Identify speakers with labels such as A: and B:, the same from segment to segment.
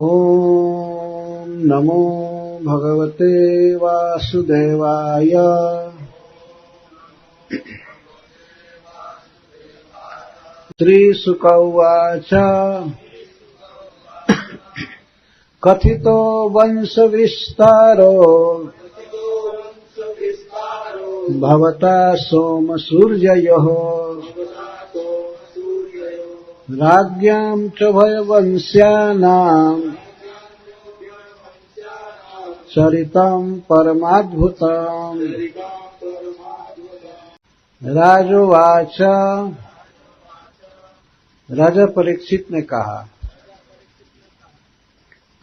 A: ॐ नमो भगवते वासुदेवाय। श्रीशुक उवाच कथितो वंशविस्तारो भवता सोमसूर्ययोः राज्ञां च भयवंश्यानां चरितं परमाद्भुतम्। राजोवाच, राजा परीक्षित ने कहा,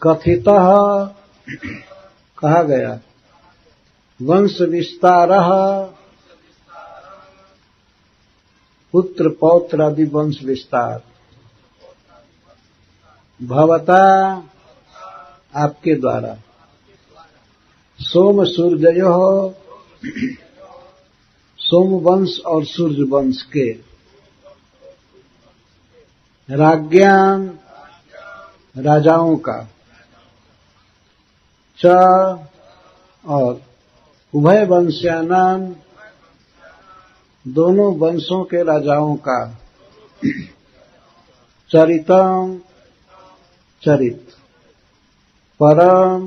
A: कथितः कहा गया, वंश विस्तारः पुत्र पौत्र आदि वंश विस्तार, भवता आपके द्वारा, सोम सूर्ययोः सोम वंश और सूर्य वंश के, राज्ञां राजाओं का, च और उभय वंश्यानां दोनों वंशों के राजाओं का, चरितम चरित, परम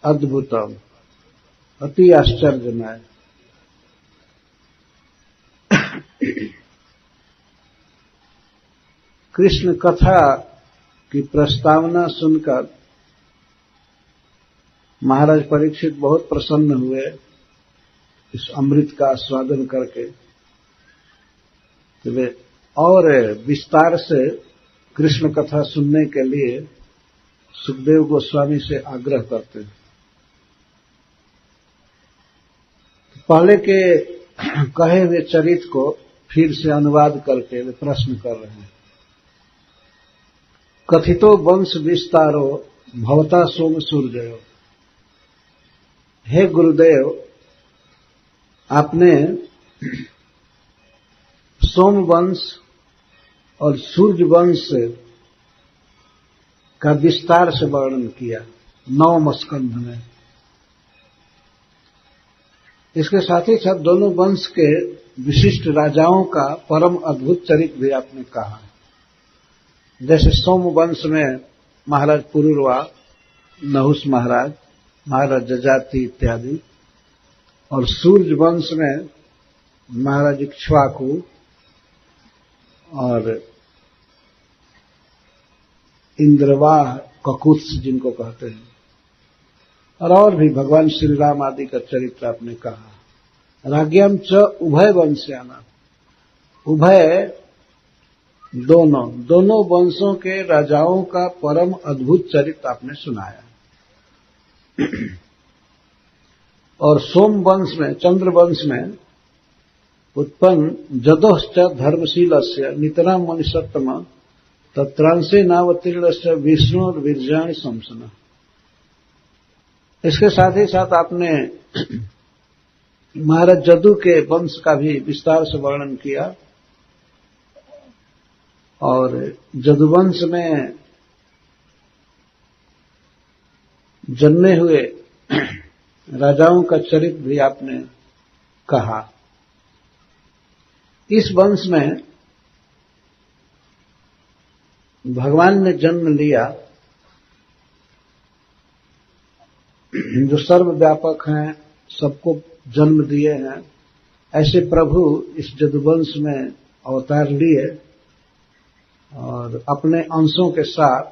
A: अद्भुतम अति आश्चर्यमय। कृष्ण कथा की प्रस्तावना सुनकर महाराज परीक्षित बहुत प्रसन्न हुए। इस अमृत का आस्वादन करके तो वे और विस्तार से कृष्ण कथा सुनने के लिए सुखदेव गोस्वामी से आग्रह करते हैं। पहले के कहे हुए चरित्र को फिर से अनुवाद करके वे प्रश्न कर रहे हैं। कथितो वंश विस्तारो भवता सोम सूर्ययो। हे गुरुदेव, आपने सोम वंश और सूर्य वंश का विस्तार से वर्णन किया 9 स्कंध में। इसके साथ ही साथ दोनों वंश के विशिष्ट राजाओं का परम अद्भुत चरित्र भी आपने कहा। जैसे सोम वंश में महाराज पुरुरवा, नहुष महाराज, महाराज जजाति इत्यादि, और सूर्य वंश में महाराज इक्ष्वाकु और इंद्रवाह ककुत्स जिनको कहते हैं, और भी भगवान श्री राम आदि का चरित्र आपने कहा। राज्ञां च उभय वंश्यानां, उभय दोनों वंशों के राजाओं का परम अद्भुत चरित्र आपने सुनाया। और सोम वंश में, चंद्र वंश में उत्पन्न जदोश्च धर्मशीलस्य नितरां मनुष्योत्तम तत्रांशे नावतीर्णस्य विष्णु और वीर्याणि संसना। इसके साथ ही साथ आपने महाराज जदु के वंश का भी विस्तार से वर्णन किया। और जदुवंश में जन्मे हुए राजाओं का चरित्र भी आपने कहा। इस वंश में भगवान ने जन्म लिया, जो सर्वव्यापक हैं, सबको जन्म दिए हैं। ऐसे प्रभु इस जदुवंश में अवतार लिए और अपने अंशों के साथ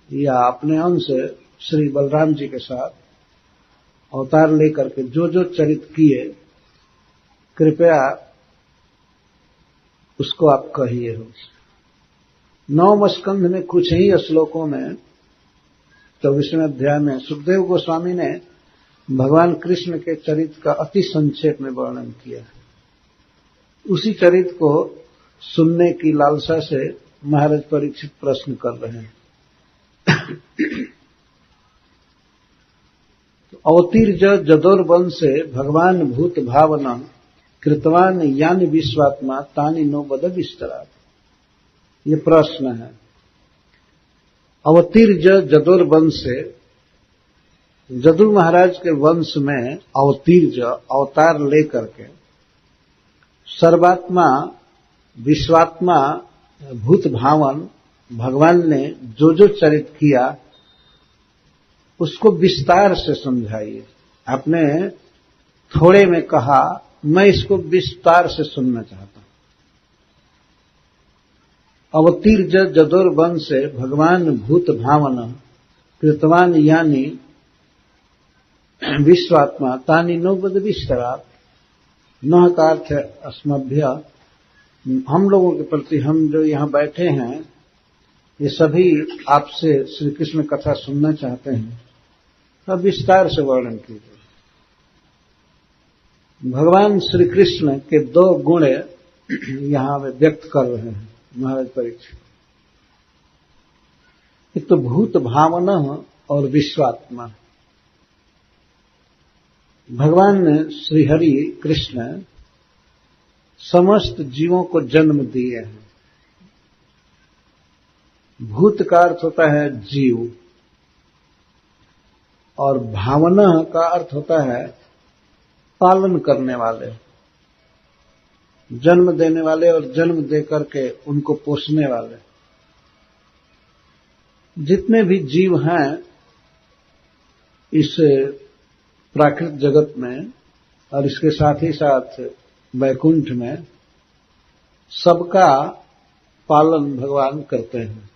A: या अपने अंश श्री बलराम जी के साथ अवतार लेकर के जो जो चरित्र किए, कृपया उसको आप कहिए हो। 9 स्कंध में कुछ ही श्लोकों में 24वें अध्याय में सुखदेव गोस्वामी ने भगवान कृष्ण के चरित्र का अति संक्षेप में वर्णन किया है। उसी चरित्र को सुनने की लालसा से महाराज परीक्षित प्रश्न कर रहे हैं। अवतीर्ज जदोर्वंशे भगवान भूत भावना कृतवान यानि विश्वात्मा तानि नो वद विस्तरात्। ये प्रश्न है। अवतीर्ज जदुर वंश से, जदु महाराज के वंश में अवतीर्ज अवतार लेकर के सर्वात्मा विश्वात्मा भूत भावन भगवान ने जो जो चरित किया उसको विस्तार से समझाइए। आपने थोड़े में कहा, मैं इसको विस्तार से सुनना चाहता हूं। अवतीर्ज जदुर वंश से भगवान भूत भावन कृतवान यानी विश्वात्मा तानी नोबद विस्तरा। न का अर्थ है अस्मभ्य, हम लोगों के प्रति, हम जो यहां बैठे हैं ये सभी आपसे श्री कृष्ण कथा सुनना चाहते हैं, अब विस्तार से वर्णन कीजिए। भगवान श्री कृष्ण के दो गुण यहां वे व्यक्त कर रहे हैं महाराज परीक्षित। एक तो भूत भावना और विश्वात्मा। भगवान श्रीहरि कृष्ण समस्त जीवों को जन्म दिए हैं। भूत का अर्थ होता है जीव और भावना का अर्थ होता है पालन करने वाले, जन्म देने वाले और जन्म दे करके उनको पोषने वाले। जितने भी जीव हैं इस प्राकृत जगत में और इसके साथ ही साथ वैकुंठ में, सबका पालन भगवान करते हैं,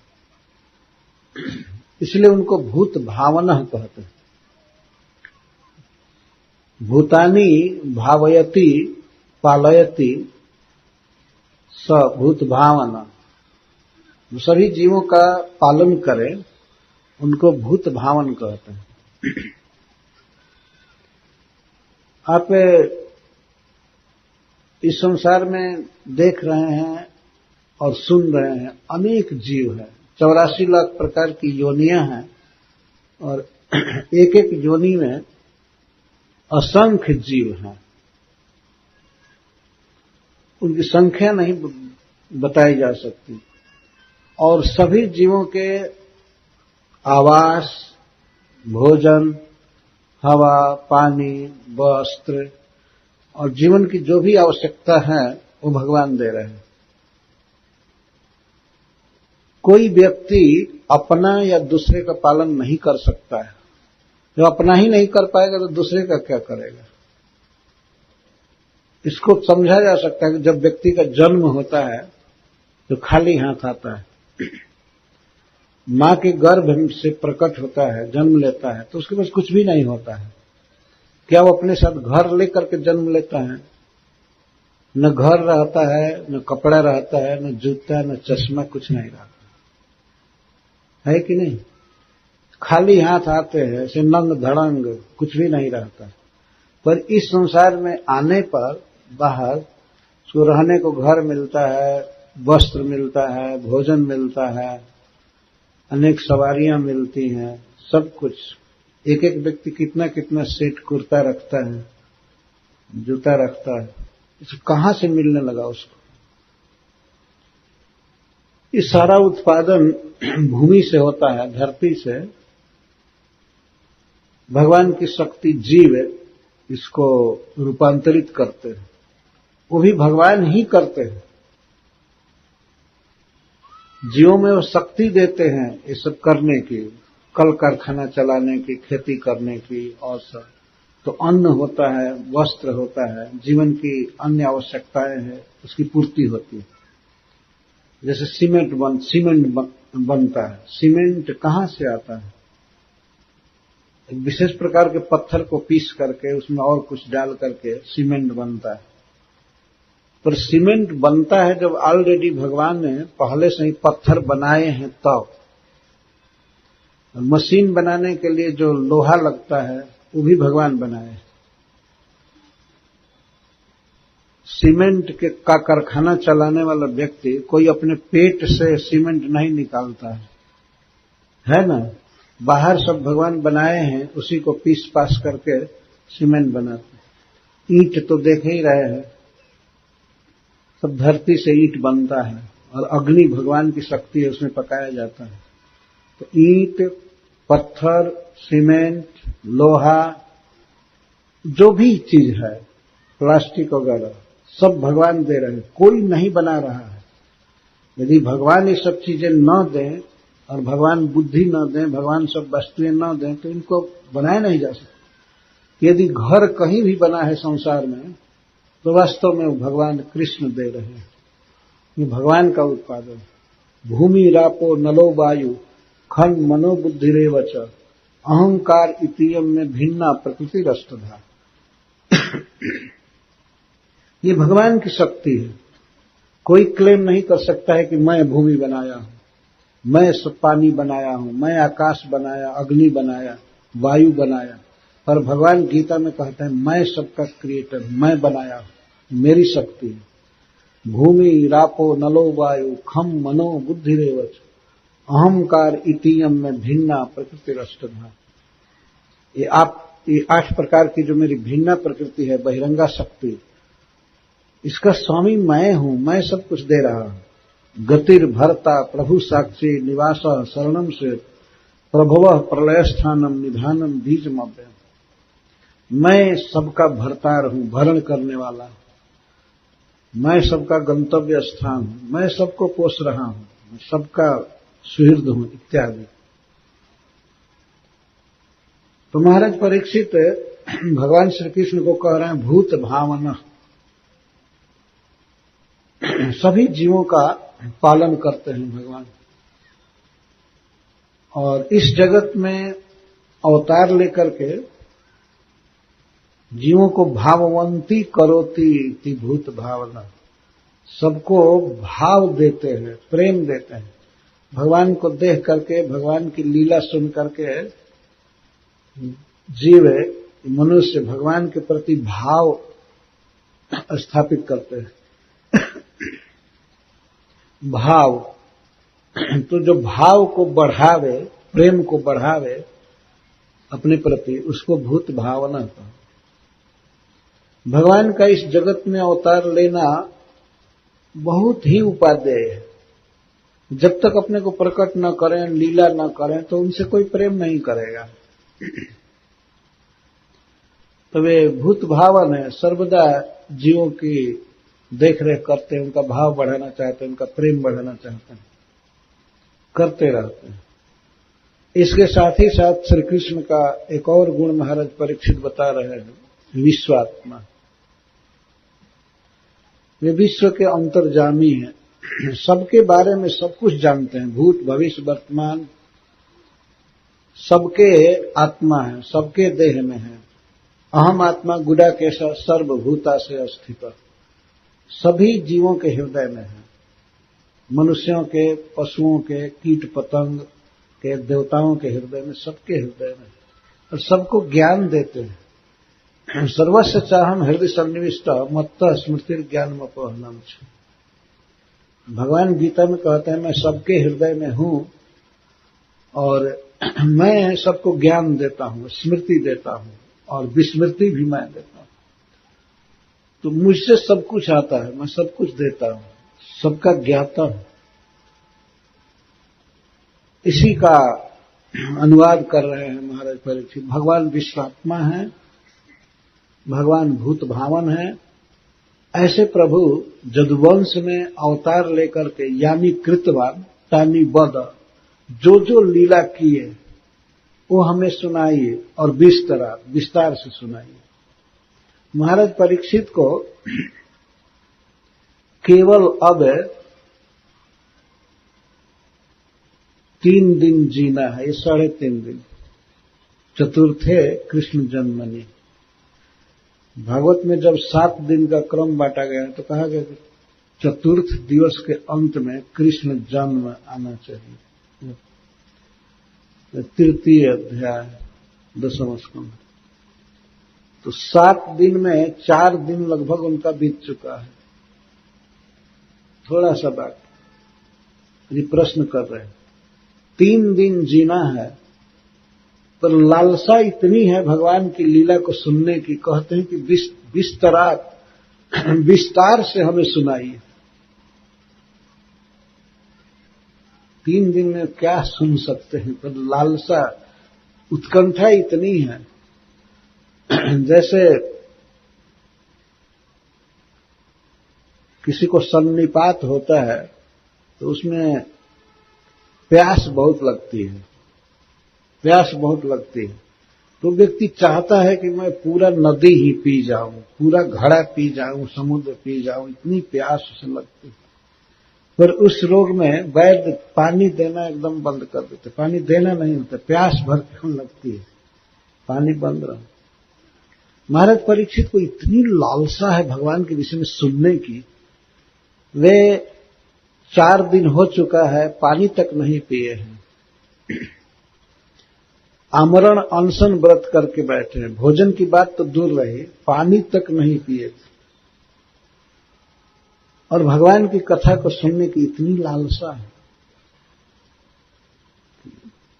A: इसलिए उनको भूत भावना कहते हैं। भूतानि भावयति पालयति स भूत भावना। सभी जीवों का पालन करें उनको भूत भावन कहते हैं। आप इस संसार में देख रहे हैं और सुन रहे हैं, अनेक जीव हैं, 84 लाख प्रकार की योनियां हैं और एक एक योनि में असंख्य जीव हैं। उनकी संख्या नहीं बताई जा सकती और सभी जीवों के आवास, भोजन, हवा, पानी, वस्त्र और जीवन की जो भी आवश्यकता है वो भगवान दे रहे हैं। कोई व्यक्ति अपना या दूसरे का पालन नहीं कर सकता है। जो अपना ही नहीं कर पाएगा तो दूसरे का क्या करेगा। इसको समझा जा सकता है कि जब व्यक्ति का जन्म होता है तो खाली हाथ आता है, मां के गर्भ से प्रकट होता है, जन्म लेता है, तो उसके पास कुछ भी नहीं होता है। क्या वो अपने साथ घर लेकर के जन्म लेता है? न घर रहता है, न कपड़ा रहता है, न जूता, न चश्मा, कुछ नहीं रहता है कि नहीं। खाली हाथ आते हैं, ऐसे नंग धड़ंग, कुछ भी नहीं रहता। पर इस संसार में आने पर बाहर उसको रहने को घर मिलता है, वस्त्र मिलता है, भोजन मिलता है, अनेक सवारियां मिलती हैं, सब कुछ। एक एक व्यक्ति कितना कितना सेट कुर्ता रखता है, जूता रखता है, इसे कहां से मिलने लगा उसको। ये सारा उत्पादन भूमि से होता है, धरती से। भगवान की शक्ति जीव इसको रूपांतरित करते हैं, वो भी भगवान ही करते हैं। जीवों में वो शक्ति देते हैं ये सब करने की, कल कारखाना चलाने की, खेती करने की और सब। तो अन्न होता है, वस्त्र होता है, जीवन की अन्य आवश्यकताएं हैं, उसकी पूर्ति होती है। जैसे सीमेंट बनता है। सीमेंट कहां से आता है? एक विशेष प्रकार के पत्थर को पीस करके उसमें और कुछ डाल करके सीमेंट बनता है। पर सीमेंट बनता है जब ऑलरेडी भगवान ने पहले से ही पत्थर बनाए हैं तब। मशीन बनाने के लिए जो लोहा लगता है वो भी भगवान बनाए। सीमेंट का कारखाना चलाने वाला व्यक्ति कोई अपने पेट से सीमेंट नहीं निकालता है ना। बाहर सब भगवान बनाए हैं, उसी को पीस पास करके सीमेंट बनाते हैं। ईंट तो देख ही रहे हैं, सब धरती से ईंट बनता है और अग्नि भगवान की शक्ति है, उसमें पकाया जाता है। तो ईंट, पत्थर, सीमेंट, लोहा, जो भी चीज है, प्लास्टिक वगैरह, सब भगवान दे रहे हैं, कोई नहीं बना रहा है। यदि भगवान ये सब चीजें न दें और भगवान बुद्धि न दें, भगवान सब वस्तुएं न दें, तो इनको बनाया नहीं जा सकता। यदि घर कहीं भी बना है संसार में, तो वास्तव में वो भगवान कृष्ण दे रहे हैं, ये भगवान का उत्पादन। भूमि रापो नलो वायु खन मनोबुद्धिरेव च अहंकार इतीयम में भिन्ना प्रकृति रष्टधा। ये भगवान की शक्ति है। कोई क्लेम नहीं कर सकता है कि मैं भूमि बनाया हूं, मैं सब पानी बनाया हूं, मैं आकाश बनाया, अग्नि बनाया, वायु बनाया। पर भगवान गीता में कहते हैं मैं सबका क्रिएटर, मैं बनाया हूं, मेरी शक्ति है। भूमि रापो नलो वायु खम मनो बुद्धिरेव च अहंकार इतीयम में भिन्ना प्रकृति रष्टधा। ये 8 प्रकार की जो मेरी भिन्ना प्रकृति है, बहिरंगा शक्ति, इसका स्वामी मैं हूं, मैं सब कुछ दे रहा हूं। गतिर भरता प्रभु साक्षी निवास शरणम से प्रभव प्रलय स्थानम निधानम बीजमव्यम। मैं सबका भरतार हूं, भरण करने वाला, मैं सबका गंतव्य स्थान हूं, मैं सबको पोष रहा हूं, मैं सबका सुहृद हूं इत्यादि। तो महाराज परीक्षित भगवान श्री कृष्ण को कह रहे हैं भूत भावना, सभी जीवों का पालन करते हैं भगवान, और इस जगत में अवतार लेकर के जीवों को भाववंती करोति इति भूत भावना, सबको भाव देते हैं, प्रेम देते हैं। भगवान को देख करके, भगवान की लीला सुन करके जीव मनुष्य भगवान के प्रति भाव स्थापित करते हैं। भाव, तो जो भाव को बढ़ावे, प्रेम को बढ़ावे अपने प्रति, उसको भूत भावना का। भगवान का इस जगत में अवतार लेना बहुत ही उपादेय है। जब तक अपने को प्रकट न करें, लीला न करें, तो उनसे कोई प्रेम नहीं करेगा। तो वे भूत भावन है, सर्वदा जीवों की देख रेख करते हैं, उनका भाव बढ़ाना चाहते हैं, उनका प्रेम बढ़ाना चाहते हैं, करते रहते हैं। इसके साथ ही साथ श्री कृष्ण का एक और गुण महाराज परीक्षित बता रहे हैं, विश्वात्मा। वे विश्व के अंतर्जामी हैं, सबके बारे में सब कुछ जानते हैं, भूत भविष्य वर्तमान सबके आत्मा है, सबके देह में है। अहम आत्मा गुड़ा के सर्वभूता से अस्थित, सभी जीवों के हृदय में है, मनुष्यों के, पशुओं के, कीट पतंग के, देवताओं के हृदय में, सबके हृदय में, और सबको ज्ञान देते हैं। सर्वस्व चाहम हृदय सन्निविष्ट मत्त स्मृति ज्ञान अपहनम। भगवान गीता में कहते हैं मैं सबके हृदय में हूं और मैं सबको ज्ञान देता हूं, स्मृति देता हूं और विस्मृति भी मैं देता हूं। तो मुझसे सब कुछ आता है, मैं सब कुछ देता हूं, सबका ज्ञाता हूं। इसी का अनुवाद कर रहे हैं महाराज परीक्षित। भगवान विश्वात्मा है, भगवान भूत भावन है। ऐसे प्रभु जदुवंश में अवतार लेकर के यानी कृतवान तानी बद, जो जो लीला किए वो हमें सुनाइए और विस्तार से सुनाइए। महाराज परीक्षित को केवल अब 3 दिन जीना है, ये 3.5 दिन। चतुर्थे कृष्ण जन्मनि। भागवत में जब 7 दिन का क्रम बांटा गया है तो कहा गया कि चतुर्थ दिवस के अंत में कृष्ण जन्म आना चाहिए। तृतीय अध्याय 10वां स्कंद। तो 7 दिन में 4 दिन लगभग उनका बीत चुका है, थोड़ा सा बाकी। ये प्रश्न कर रहे हैं 3 दिन जीना है, पर लालसा इतनी है भगवान की लीला को सुनने की, कहते हैं कि विस्तार से हमें सुनाइए। 3 दिन में क्या सुन सकते हैं, पर लालसा उत्कंठा इतनी है। जैसे किसी को सन्निपात होता है तो उसमें प्यास बहुत लगती है, प्यास बहुत लगती है, तो व्यक्ति चाहता है कि मैं पूरा नदी ही पी जाऊं, पूरा घड़ा पी जाऊं, समुद्र पी जाऊं, इतनी प्यास उसे लगती है। पर उस रोग में वैद्य पानी देना एकदम बंद कर देते, पानी देना नहीं होता, प्यास भर क्यों लगती है, पानी बंद रहा। महाराज परीक्षित को इतनी लालसा है भगवान के विषय में सुनने की, वे 4 दिन हो चुका है, पानी तक नहीं पिए हैं, आमरण अनशन व्रत करके बैठे हैं, भोजन की बात तो दूर रही, पानी तक नहीं पिए थे, और भगवान की कथा को सुनने की इतनी लालसा है।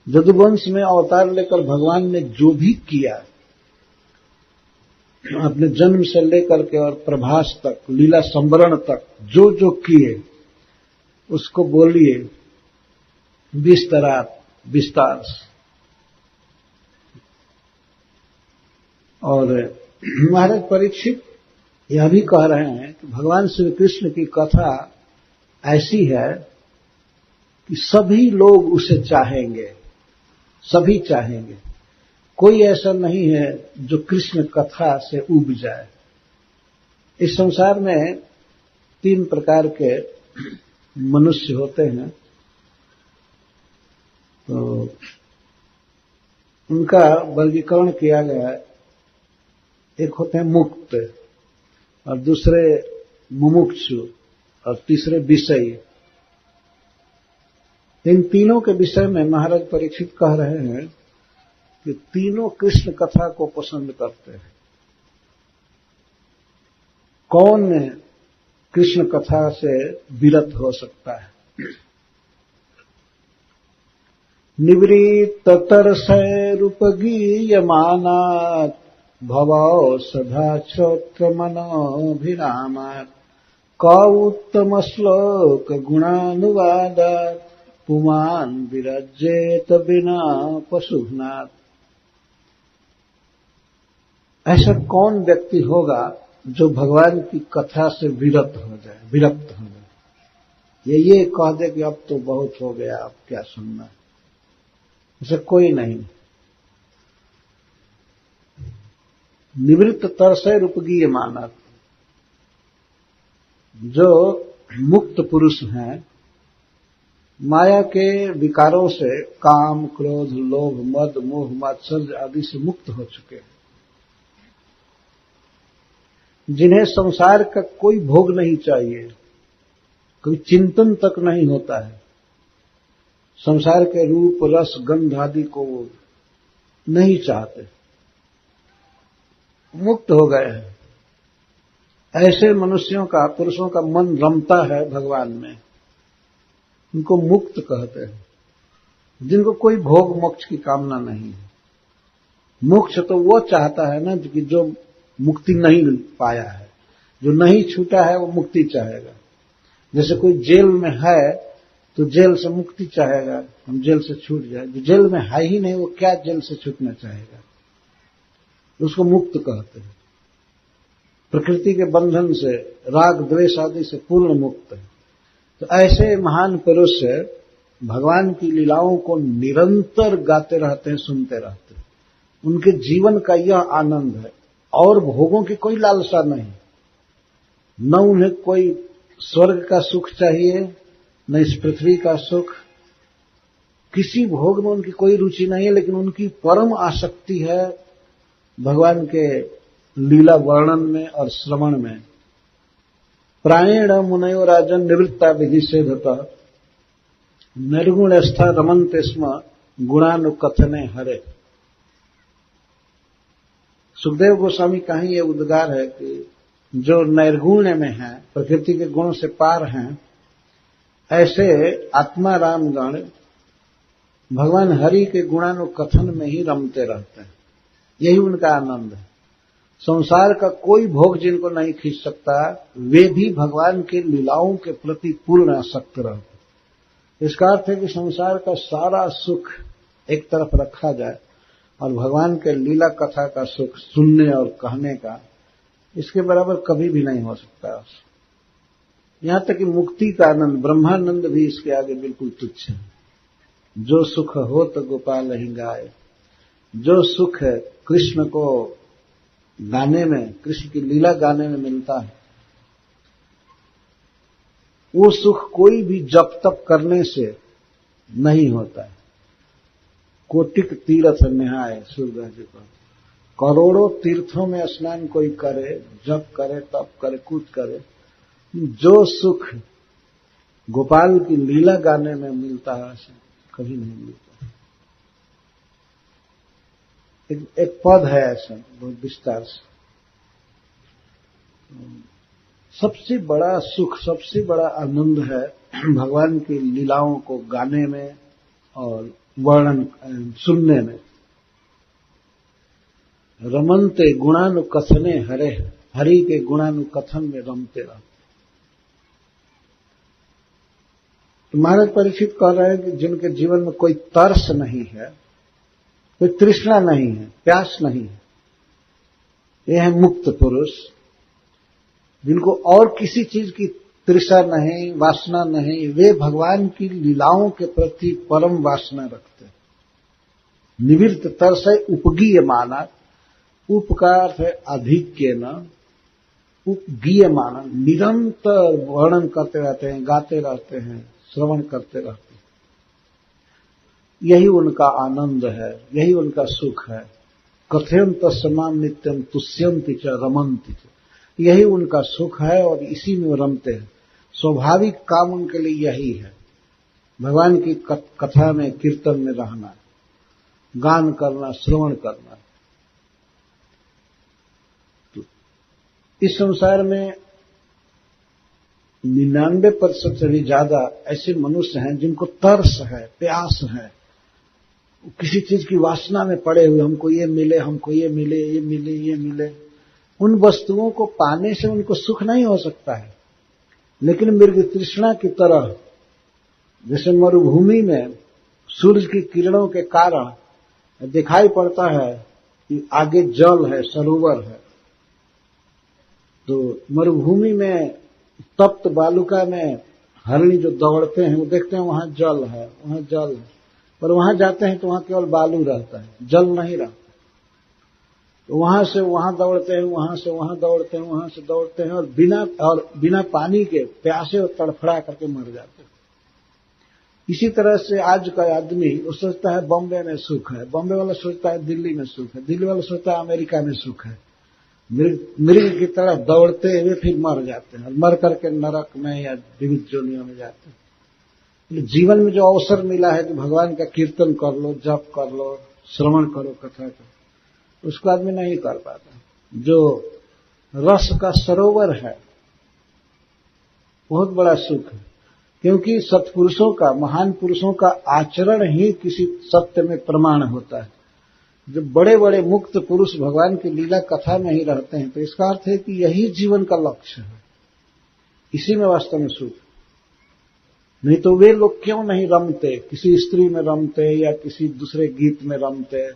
A: यदुवंश में अवतार लेकर भगवान ने जो भी किया, अपने जन्म से लेकर के और प्रभास तक, लीला संवरण तक जो जो किए उसको बोलिए विस्तार से। और महाराज परीक्षित यह भी कह रहे हैं कि भगवान श्री कृष्ण की कथा ऐसी है कि सभी लोग उसे चाहेंगे, सभी चाहेंगे, कोई ऐसा नहीं है जो कृष्ण कथा से उब जाए। इस संसार में 3 प्रकार के मनुष्य होते हैं, तो उनका वर्गीकरण किया गया है। एक होते हैं मुक्त, और दूसरे मुमुक्षु, और तीसरे विषयी। इन तीनों के विषय में महाराज परीक्षित कह रहे हैं कि तीनों कृष्ण कथा को पसंद करते हैं। कौन कृष्ण कथा से विरत हो सकता है? निवृत्त तरसैरुपगीयमानात् भवौषधा श्रोत्र मनोभिरामात् क उत्तम श्लोक गुणानुवादात् पुमान् विरज्येत बिना पशुघ्नात्। ऐसा कौन व्यक्ति होगा जो भगवान की कथा से विरक्त हो जाए, ये कह दे कि अब तो बहुत हो गया, अब क्या सुनना है? ऐसा कोई नहीं। निवृत्त तरसै रूपगीय मानत, जो मुक्त पुरुष हैं, माया के विकारों से, काम, क्रोध, लोभ, मद, मोह, मात्सर्य आदि से मुक्त हो चुके हैं, जिन्हें संसार का कोई भोग नहीं चाहिए, कोई चिंतन तक नहीं होता है, संसार के रूप, रस, गंध आदि को नहीं चाहते, मुक्त हो गए हैं। ऐसे मनुष्यों का, पुरुषों का मन रमता है भगवान में, उनको मुक्त कहते हैं, जिनको कोई भोग मोक्ष की कामना नहीं है। मोक्ष तो वो चाहता है ना कि जो मुक्ति नहीं पाया है, जो नहीं छूटा है, वो मुक्ति चाहेगा। जैसे कोई जेल में है तो जेल से मुक्ति चाहेगा, हम जेल से छूट जाए। जो जेल में है ही नहीं, वो क्या जेल से छूटना चाहेगा? उसको मुक्त कहते हैं। प्रकृति के बंधन से, राग द्वेष आदि से पूर्ण मुक्त है। तो ऐसे महान पुरुष भगवान की लीलाओं को निरंतर गाते रहते हैं, सुनते रहते हैं। उनके जीवन का यह आनंद है, और भोगों की कोई लालसा नहीं। न उन्हें कोई स्वर्ग का सुख चाहिए, न इस पृथ्वी का सुख, किसी भोग में उनकी कोई रुचि नहीं है, लेकिन उनकी परम आसक्ति है भगवान के लीला वर्णन में और श्रवण में। प्राणेण मुनयो राजन निवृत्ता विधि सेधतः निर्गुणस्था रमन्ते स्म गुणानुकथने हरे। सुखदेव गोस्वामी का ही ये उद्गार है कि जो नैर्गुण्य में है, प्रकृति के गुणों से पार हैं, ऐसे आत्मा रामगण भगवान हरि के गुणानुकथन में ही रमते रहते हैं। यही उनका आनंद है। संसार का कोई भोग जिनको नहीं खींच सकता, वे भी भगवान के लीलाओं के प्रति पूर्ण आसक्त रहते। इसका अर्थ है कि संसार का सारा सुख एक तरफ रखा जाए और भगवान के लीला कथा का सुख सुनने और कहने का, इसके बराबर कभी भी नहीं हो सकता। यहां तक कि मुक्ति का आनंद, ब्रह्मानंद भी इसके आगे बिल्कुल तुच्छ है। जो सुख हो तो गोपाल ही गाए, जो सुख है कृष्ण को गाने में, कृष्ण की लीला गाने में मिलता है, वो सुख कोई भी जप तप करने से नहीं होता है। कोटिक तीर्थ नहाए, सूर्यदास जी को, करोड़ों तीर्थों में स्नान कोई करे, जप करे, तप करे, कुछ करे, जो सुख गोपाल की लीला गाने में मिलता है कभी नहीं मिलता। एक पद है ऐसा बहुत विस्तार से, सबसे बड़ा सुख, सबसे बड़ा आनंद है भगवान की लीलाओं को गाने में और वर्णन सुनने में। रमनते गुणानुकथने हरे, हरि के गुणानुकथन में रमते रहते। तो महाराज परीक्षित कह रहे हैं कि जिनके जीवन में कोई तरस नहीं है, कोई तृष्णा नहीं है, प्यास नहीं है, ये है मुक्त पुरुष, जिनको और किसी चीज की तृषा नहीं, वासना नहीं, वे भगवान की लीलाओं के प्रति परम वासना रखते हैं। निवृत्त तरस है उपगीय माना, उपकार है अधिक्य न, उपगीय माना, निरंतर वर्णन करते रहते हैं, गाते रहते हैं, श्रवण करते रहते हैं। यही उनका आनंद है, यही उनका सुख है। कथयंत समाम नित्यम तुष्यंति च रमंति च, यही उनका सुख है और इसी में रमते हैं। स्वाभाविक काम उनके लिए यही है, भगवान की कथा में, कीर्तन में रहना, गान करना, श्रवण करना। तो इस संसार में 99% से भी ज्यादा ऐसे मनुष्य हैं जिनको तरस है, प्यास है, किसी चीज की वासना में पड़े हुए, हमको ये मिले, हमको ये मिले, ये मिले, ये मिले। उन वस्तुओं को पाने से उनको सुख नहीं हो सकता है, लेकिन मृग तृष्णा की तरह, जैसे मरुभूमि में सूरज की किरणों के कारण दिखाई पड़ता है कि आगे जल है, सरोवर है, तो मरुभूमि में तप्त बालुका में हरिणी जो दौड़ते हैं वो देखते हैं वहां जल है, वहां जल है, पर वहां जाते हैं तो वहां केवल बालू रहता है, जल नहीं रहता। तो वहां से वहां दौड़ते हैं, वहां से वहां दौड़ते हैं, वहां से दौड़ते हैं, और बिना पानी के प्यासे और तड़फड़ा करके मर जाते हैं। इसी तरह से आज का आदमी वो सोचता है बॉम्बे में सुख है, बॉम्बे वाला सोचता है दिल्ली में सुख है, दिल्ली वाला सोचता है अमेरिका में सुख है। मृग की तरफ दौड़ते हुए फिर मर जाते हैं, और मर करके नरक में या विविध जोनियों में जाते हैं। जीवन में जो अवसर मिला है कि भगवान का कीर्तन कर लो, जप कर लो, श्रवण करो, कथा करो, उसको आदमी नहीं कर पाता। जो रस का सरोवर है बहुत बड़ा सुख है, क्योंकि सत्पुरुषों का, महान पुरुषों का आचरण ही किसी सत्य में प्रमाण होता है। जब बड़े बड़े मुक्त पुरुष भगवान की लीला कथा में ही रहते हैं तो इसका अर्थ है कि यही जीवन का लक्ष्य है, इसी में वास्तव में सुख। नहीं तो वे लोग क्यों नहीं रमते, किसी स्त्री में रमते या किसी दूसरे गीत में रमते,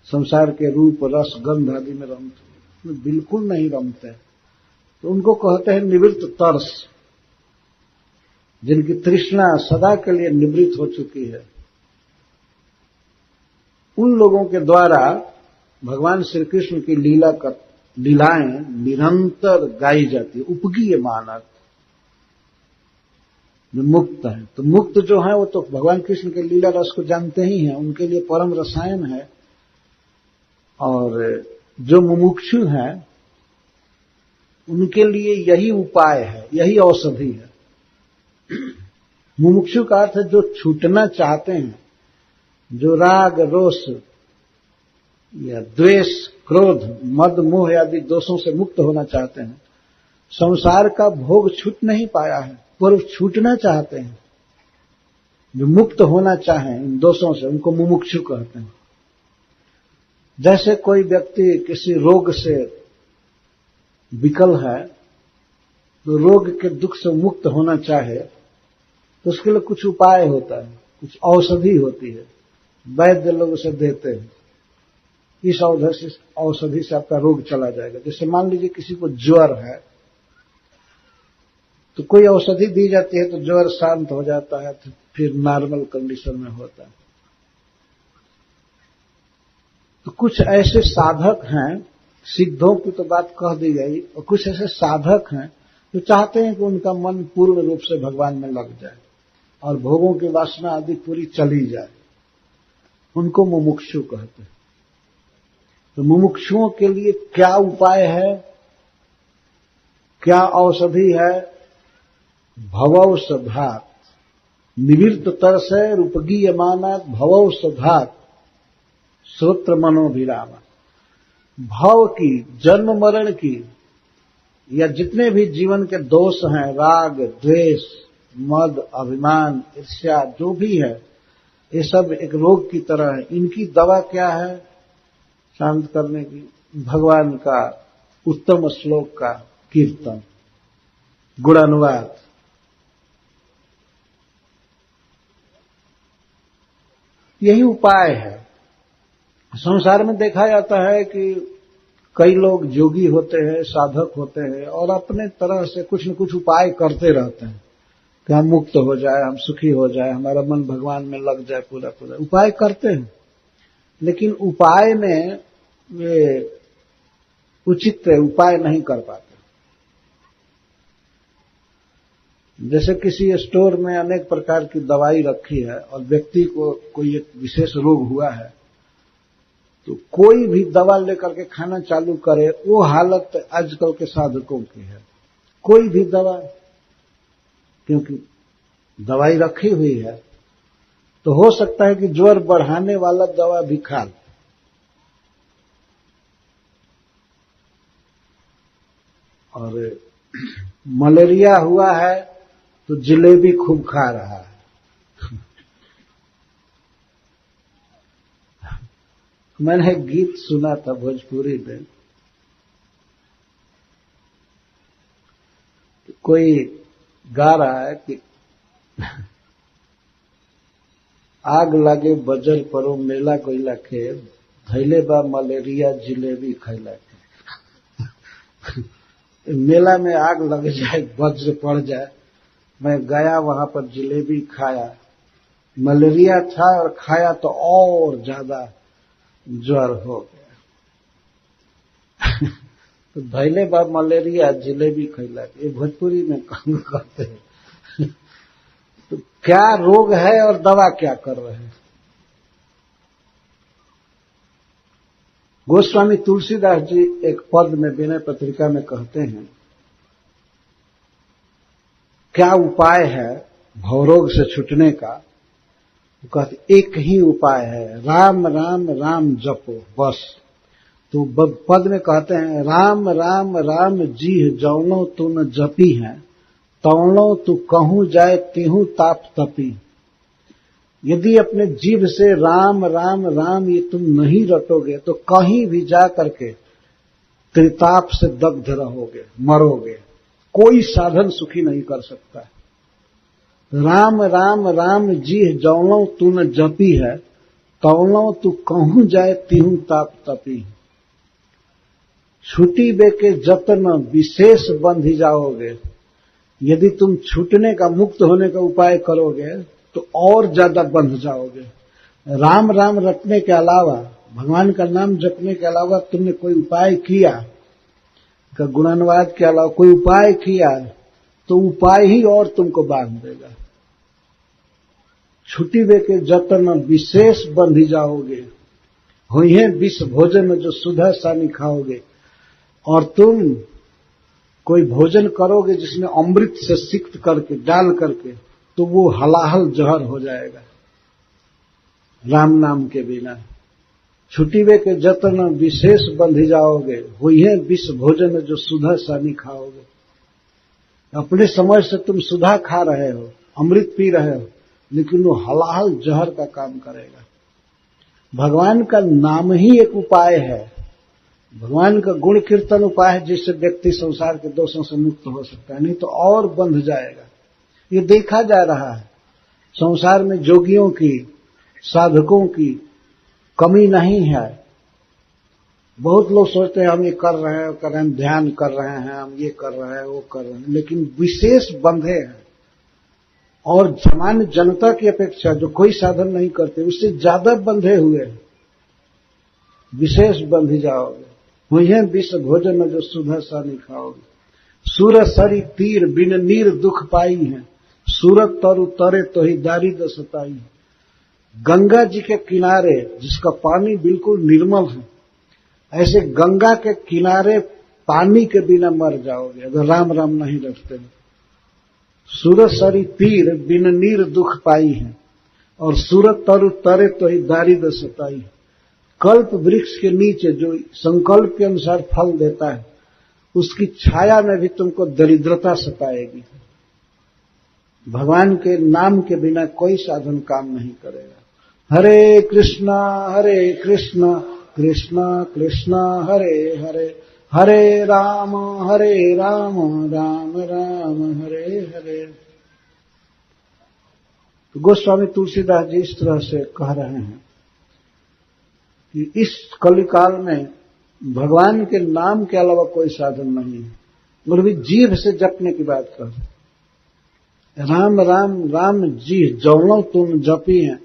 A: संसार के रूप रस गंध आदि में रमते, बिल्कुल नहीं रमते। तो उनको कहते हैं निवृत्त तरस, जिनकी तृष्णा सदा के लिए निवृत्त हो चुकी है। उन लोगों के द्वारा भगवान श्री कृष्ण की लीलाएं निरंतर गाई जाती है। उपगीय मानक जो मुक्त है, तो मुक्त जो है वो तो भगवान कृष्ण के लीला रस को जानते ही हैं, उनके लिए परम रसायन है। और जो मुमुक्षु हैं उनके लिए यही उपाय है, यही औषधि है। मुमुक्षु का अर्थ है जो छूटना चाहते हैं, जो राग रोष या द्वेष, क्रोध, मद, मोह आदि दोषों से मुक्त होना चाहते हैं। संसार का भोग छूट नहीं पाया है पर छूटना चाहते हैं, जो मुक्त होना चाहें इन दोषों से, उनको मुमुक्षु कहते हैं। जैसे कोई व्यक्ति किसी रोग से विकल है, तो रोग के दुख से मुक्त होना चाहे तो उसके लिए कुछ उपाय होता है, कुछ औषधि होती है, वैद्य लोग उसे देते हैं। इस औषधि से आपका रोग चला जाएगा। जैसे मान लीजिए किसी को ज्वर है, तो कोई औषधि दी जाती है तो ज्वर शांत हो जाता है, तो फिर नॉर्मल कंडीशन में होता है। तो कुछ ऐसे साधक हैं, सिद्धों की तो बात कह दी गई, और कुछ ऐसे साधक हैं जो चाहते हैं कि उनका मन पूर्ण रूप से भगवान में लग जाए और भोगों की वासना आदि पूरी चली जाए। उनको मुमुक्षु कहते हैं। तो मुमुक्षुओं के लिए क्या उपाय है, क्या औषधि है? भवौषधात् निवृत्त तरसे रूपगीयमानात् भवौषधात् श्रोत्र मनोभिराम। भव की, जन्म मरण की, या जितने भी जीवन के दोष हैं, राग द्वेष मद अभिमान ईर्ष्या जो भी है, ये सब एक रोग की तरह है। इनकी दवा क्या है शांत करने की? भगवान का उत्तम श्लोक का कीर्तन, गुणानुवाद। यही उपाय है। संसार में देखा जाता है कि कई लोग योगी होते हैं, साधक होते हैं, और अपने तरह से कुछ न कुछ उपाय करते रहते हैं कि हम मुक्त हो जाए, हम सुखी हो जाए, हमारा मन भगवान में लग जाए पूरा पूरा। उपाय करते हैं, लेकिन उपाय में वे उचित उपाय नहीं कर पाते। जैसे किसी स्टोर में अनेक प्रकार की दवाई रखी है और व्यक्ति को कोई एक विशेष रोग हुआ है, तो कोई भी दवा लेकर के खाना चालू करे, वो हालत आजकल के साधकों की है। कोई भी दवा, क्योंकि दवाई रखी हुई है, तो हो सकता है कि ज्वर बढ़ाने वाला दवा भी खा ले। और मलेरिया हुआ है तो जलेबी खूब खा रहा है। मैंने एक गीत सुना था भोजपुरी में, कोई गा रहा है कि आग लागे बजर परो मेला कोइला के, धैले बा मलेरिया जिलेबी खैला के। मेला में आग लग जाए, वज्र पड़ जाए, मैं गया वहां पर जिलेबी खाया, मलेरिया था और खाया तो और ज्यादा ज्वर हो गया। तो धैले बा मलेरिया जिलेबी खैला, ये भोजपुरी में काम करते हैं। तो क्या रोग है और दवा क्या कर रहे हैं? गोस्वामी तुलसीदास जी एक पद में विनय पत्रिका में कहते हैं, क्या उपाय है भवरोग से छूटने का? वो कहते एक ही उपाय है, राम राम राम जपो बस। तो पद में कहते हैं, राम राम राम जीह जौनो तू न जपी है, तौनो तू कहूं जाए तिहू ताप तपी। यदि अपने जीभ से राम राम राम ये तुम नहीं रटोगे तो कहीं भी जा करके त्रिताप से दग्ध रहोगे, मरोगे। कोई साधन सुखी नहीं कर सकता। राम राम राम जीह जौनो तू न जपी है, तौनो तू कहूं जाए तिहू ताप तपी। छुटी बे के जतन विशेष बंधी जाओगे। यदि तुम छूटने का, मुक्त होने का उपाय करोगे तो और ज्यादा बंध जाओगे। राम राम रटने के अलावा, भगवान का नाम जपने के अलावा तुमने कोई उपाय किया, का गुणानुवाद के अलावा कोई उपाय किया, तो उपाय ही और तुमको बांध देगा। छुटी वे के जतन विशेष बंधी जाओगे, हुई विष भोजन जो सुधा सानी खाओगे। और तुम कोई भोजन करोगे जिसमें अमृत से सिक्त करके, डाल करके, तो वो हलाहल जहर हो जाएगा राम नाम के बिना। छुटीवे के जतन विशेष बंधी जाओगे, हुई विष भोजन जो सुधा सानी खाओगे। अपने समय से तुम सुधा खा रहे हो, अमृत पी रहे हो, लेकिन वो हलाहल जहर का काम करेगा। भगवान का नाम ही एक उपाय है, भगवान का गुण कीर्तन उपाय है, जिससे व्यक्ति संसार के दोषों से मुक्त हो सकता है, नहीं तो और बंध जाएगा। ये देखा जा रहा है संसार में जोगियों की, साधकों की कमी नहीं है। बहुत लोग सोचते हैं हम ये कर रहे हैं, कर रहे हैं, ध्यान कर रहे हैं, हम ये कर रहे हैं, वो कर रहे हैं, लेकिन विशेष बंधे हैं। और सामान्य जनता की अपेक्षा जो कोई साधन नहीं करते उससे ज्यादा बंधे हुए हैं। विशेष बंधी जाओगे, हुए विष भोजन जो सुधा सा नहीं खाओगे। सूरत सरी तीर बिन नीर दुख पाई है, सूरत तरु तरे तो ही दारिद्र सताई है। गंगा जी के किनारे जिसका पानी बिल्कुल निर्मल है, ऐसे गंगा के किनारे पानी के बिना मर जाओगे अगर राम राम नहीं रखते हो। सूरत सरी तीर बिन नीर दुख पाई है, और सूरत तरु तरे तो ही दारिद्र सताई है। कल्प वृक्ष के नीचे जो संकल्प के अनुसार फल देता है, उसकी छाया में भी तुमको दरिद्रता सताएगी। भगवान के नाम के बिना कोई साधन काम नहीं करेगा। हरे कृष्णा कृष्णा कृष्णा हरे हरे, हरे राम राम राम हरे हरे। तो गोस्वामी तुलसीदास जी इस तरह से कह रहे हैं कि इस कलिकाल में भगवान के नाम के अलावा कोई साधन नहीं है। और भी जीभ से जपने की बात कर रहे, राम राम राम जी जौलों तुम जपी हैं,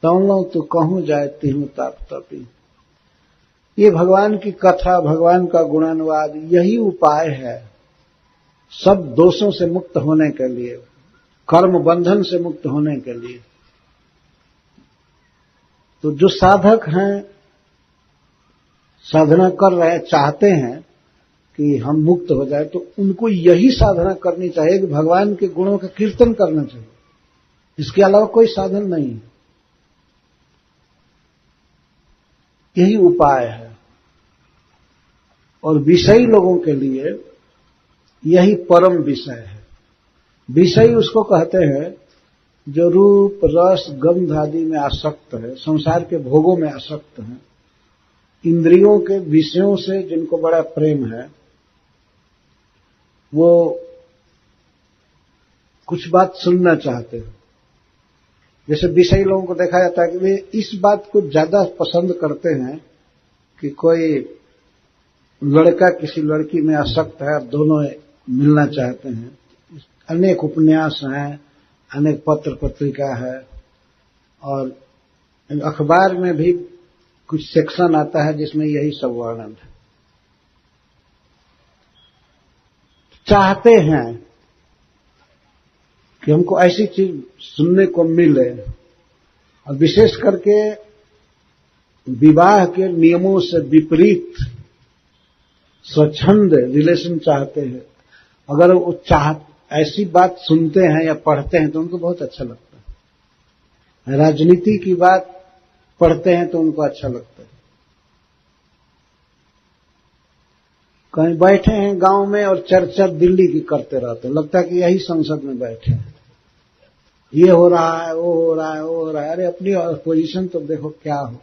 A: तौलों तो कहूं जाए तिहु ताप तपी। ये भगवान की कथा, भगवान का गुणानुवाद, यही उपाय है सब दोषों से मुक्त होने के लिए, कर्म बंधन से मुक्त होने के लिए। तो जो साधक हैं, साधना कर रहे हैं, चाहते हैं कि हम मुक्त हो जाए, तो उनको यही साधना करनी चाहिए कि भगवान के गुणों का कीर्तन करना चाहिए। इसके अलावा कोई साधन नहीं है, यही उपाय है। और विषयी लोगों के लिए यही परम विषय है। विषयी उसको कहते हैं जो रूप रस गंध आदि में आसक्त है, संसार के भोगों में आसक्त है, इंद्रियों के विषयों से जिनको बड़ा प्रेम है। वो कुछ बात सुनना चाहते हैं। जैसे विषयी लोगों को देखा जाता है कि वे इस बात को ज्यादा पसंद करते हैं कि कोई लड़का किसी लड़की में आसक्त है और दोनों मिलना चाहते हैं। अनेक उपन्यास हैं, अनेक पत्र पत्रिका है, और अखबार में भी कुछ सेक्शन आता है जिसमें यही सब वर्णन है। चाहते हैं कि हमको ऐसी चीज सुनने को मिले, और विशेष करके विवाह के नियमों से विपरीत स्वच्छंद रिलेशन चाहते हैं। अगर वो ऐसी बात सुनते हैं या पढ़ते हैं तो उनको बहुत अच्छा लगता है। राजनीति की बात पढ़ते हैं तो उनको अच्छा लगता है। कहीं बैठे हैं गांव में और चर्चा दिल्ली की करते रहते हैं, लगता है कि यही संसद में बैठे हैं, ये हो रहा है, वो हो रहा है, वो हो रहा है। अरे अपनी पोजीशन तो देखो क्या हो।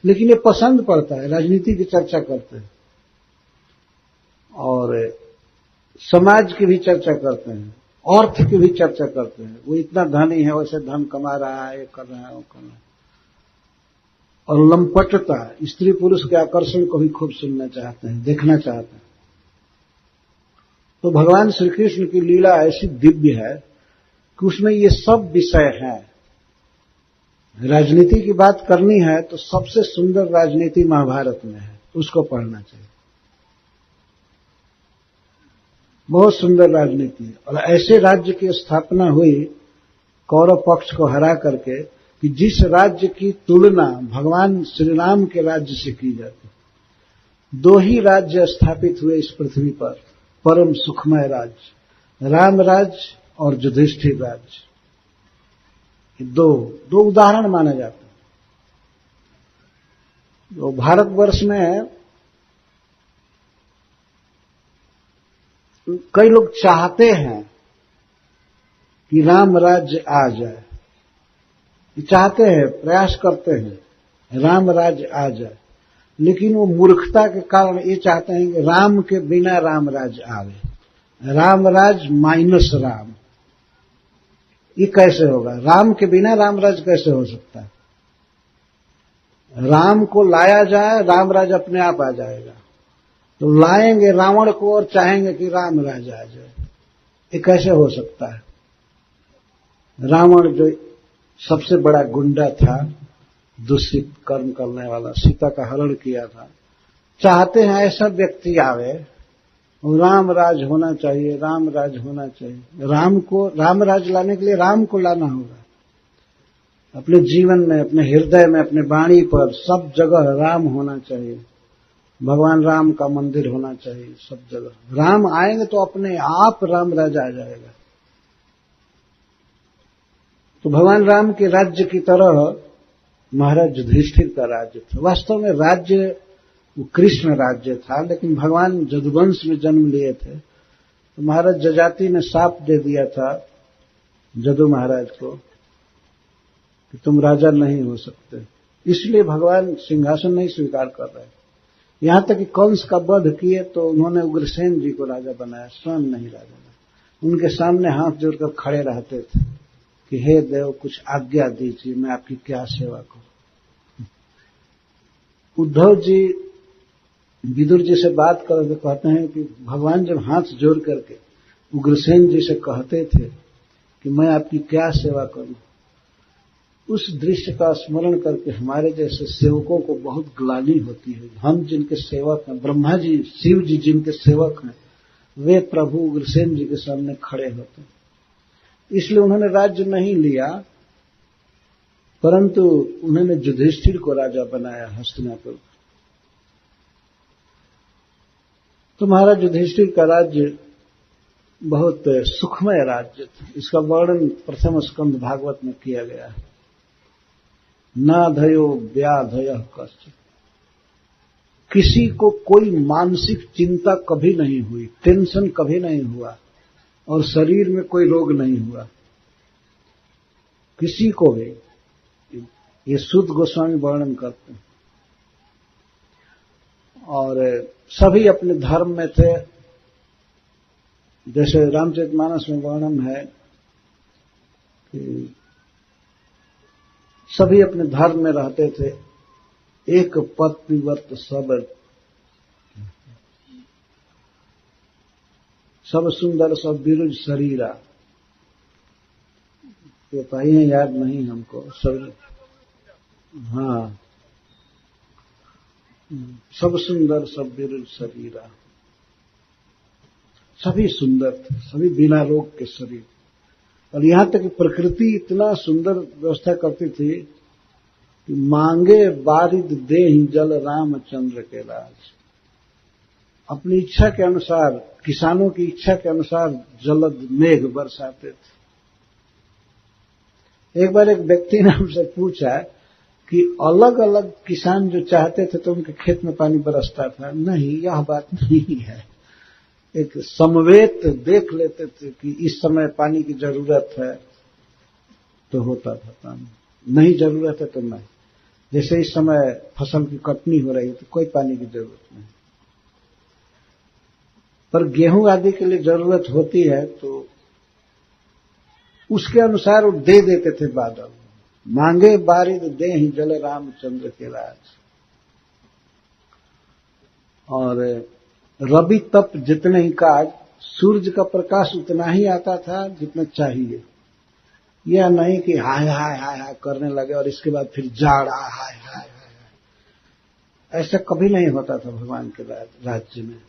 A: लेकिन ये पसंद पड़ता है, राजनीति की चर्चा करते हैं और समाज की भी चर्चा करते हैं, अर्थ की भी चर्चा करते हैं। वो इतना धनी है, वैसे धन कमा रहा है, ये कर रहा है, वो कर रहा है। और लंपटता, स्त्री पुरुष के आकर्षण को भी खूब सुनना चाहते हैं, देखना चाहते हैं। तो भगवान श्री कृष्ण की लीला ऐसी दिव्य है कि उसमें ये सब विषय हैं। राजनीति की बात करनी है तो सबसे सुंदर राजनीति महाभारत में है, उसको पढ़ना चाहिए। बहुत सुंदर राजनीति है। और ऐसे राज्य की स्थापना हुई कौरव पक्ष को हरा करके कि जिस राज्य की तुलना भगवान श्री राम के राज्य से की जाती। दो ही राज्य स्थापित हुए इस पृथ्वी पर, परम सुखमय राज्य, राम राज्य और युधिष्ठिर राज्य। दो उदाहरण माने जाते हैं। तो भारतवर्ष में कई लोग चाहते हैं कि राम राज्य आ जाए, चाहते हैं, प्रयास करते हैं राम राज्य आ जाए, लेकिन वो मूर्खता के कारण ये चाहते हैं कि राम के बिना राम राज्य आवे, राम राज्य माइनस राम। ये कैसे होगा? राम के बिना रामराज कैसे हो सकता है? राम को लाया जाए, रामराज अपने आप आ जाएगा। तो लाएंगे रावण को और चाहेंगे कि राम राज आ जाए, ये कैसे हो सकता है? रावण जो सबसे बड़ा गुंडा था, दूषित कर्म करने वाला, सीता का हरण किया था, चाहते हैं ऐसा व्यक्ति आवे, राम राज होना चाहिए, राम राज होना चाहिए। राम राज लाने के लिए राम को लाना होगा। अपने जीवन में, अपने हृदय में, अपने वाणी पर सब जगह राम होना चाहिए। भगवान राम का मंदिर होना चाहिए सब जगह। राम आएंगे तो अपने आप राम राज आ जाएगा। तो भगवान राम के राज्य की तरह महाराज युधिष्ठिर का राज्य था। वास्तव में राज्य वो कृष्ण राज्य था, लेकिन भगवान यदुवंश में जन्म लिए थे तो महाराज जजाति ने शाप दे दिया था यदु महाराज को कि तुम राजा नहीं हो सकते। इसलिए भगवान सिंहासन नहीं स्वीकार कर रहे। यहां तक कि कंस का वध किए तो उन्होंने उग्रसेन जी को राजा बनाया, स्वयं नहीं राजा बनाया। उनके सामने हाथ जोड़कर खड़े रहते थे कि हे देव कुछ आज्ञा दीजिए, मैं आपकी क्या सेवा करूं। उद्धव जी विदुर जी से बात करके कहते हैं कि भगवान जब हाथ जोड़ करके उग्रसेन जी से कहते थे कि मैं आपकी क्या सेवा करूं, उस दृश्य का स्मरण करके हमारे जैसे सेवकों को बहुत ग्लानि होती है। हम जिनके सेवक हैं, ब्रह्मा जी शिव जी जिनके सेवक हैं, वे प्रभु उग्रसेन जी के सामने खड़े होते हैं। इसलिए उन्होंने राज्य नहीं लिया, परंतु उन्होंने युधिष्ठिर को राजा बनाया हस्तिनापुर। तो महाराज युधिष्ठिर का राज्य बहुत सुखमय राज्य था। इसका वर्णन प्रथम स्कंद भागवत में किया गया है। नाधयो व्याधय कश्चित्, किसी को कोई मानसिक चिंता कभी नहीं हुई, टेंशन कभी नहीं हुआ, और शरीर में कोई रोग नहीं हुआ किसी को भी। ये सुध गोस्वामी वर्णन करते हैं। और सभी अपने धर्म में थे। जैसे रामचरितमानस में वर्णन है कि सभी अपने धर्म में रहते थे। एक पद पिबत सब सुंदर सब बिरुज शरीरा। ये पाइए याद नहीं हमको सब। हाँ, सब सुंदर सब बिरुज शरीरा। सभी सुंदर थे, सभी बिना रोग के शरीर। और यहां तक कि प्रकृति इतना सुंदर व्यवस्था करती थी कि मांगे बारिद देहि जल रामचंद्र के राज। अपनी इच्छा के अनुसार, किसानों की इच्छा के अनुसार जलद मेघ बरसाते थे। एक बार एक व्यक्ति ने हमसे पूछा कि अलग अलग किसान जो चाहते थे तो उनके खेत में पानी बरसता था। नहीं, यह बात नहीं है। एक समवेत देख लेते थे कि इस समय पानी की जरूरत है तो होता था पानी, नहीं जरूरत है तो नहीं। जैसे इस समय फसल की कटनी हो रही है तो कोई पानी की जरूरत नहीं, पर गेहूं आदि के लिए जरूरत होती है तो उसके अनुसार वो दे देते थे बादल। मांगे बारिद देहि जल रामचंद्र के राज। और रवि तप जितने ही काज, सूर्य का प्रकाश उतना ही आता था जितना चाहिए। यह नहीं कि हाय हाय हाय हाय करने लगे और इसके बाद फिर जाड़ हाय हाय हाय। ऐसा कभी नहीं होता था भगवान के राज्य में।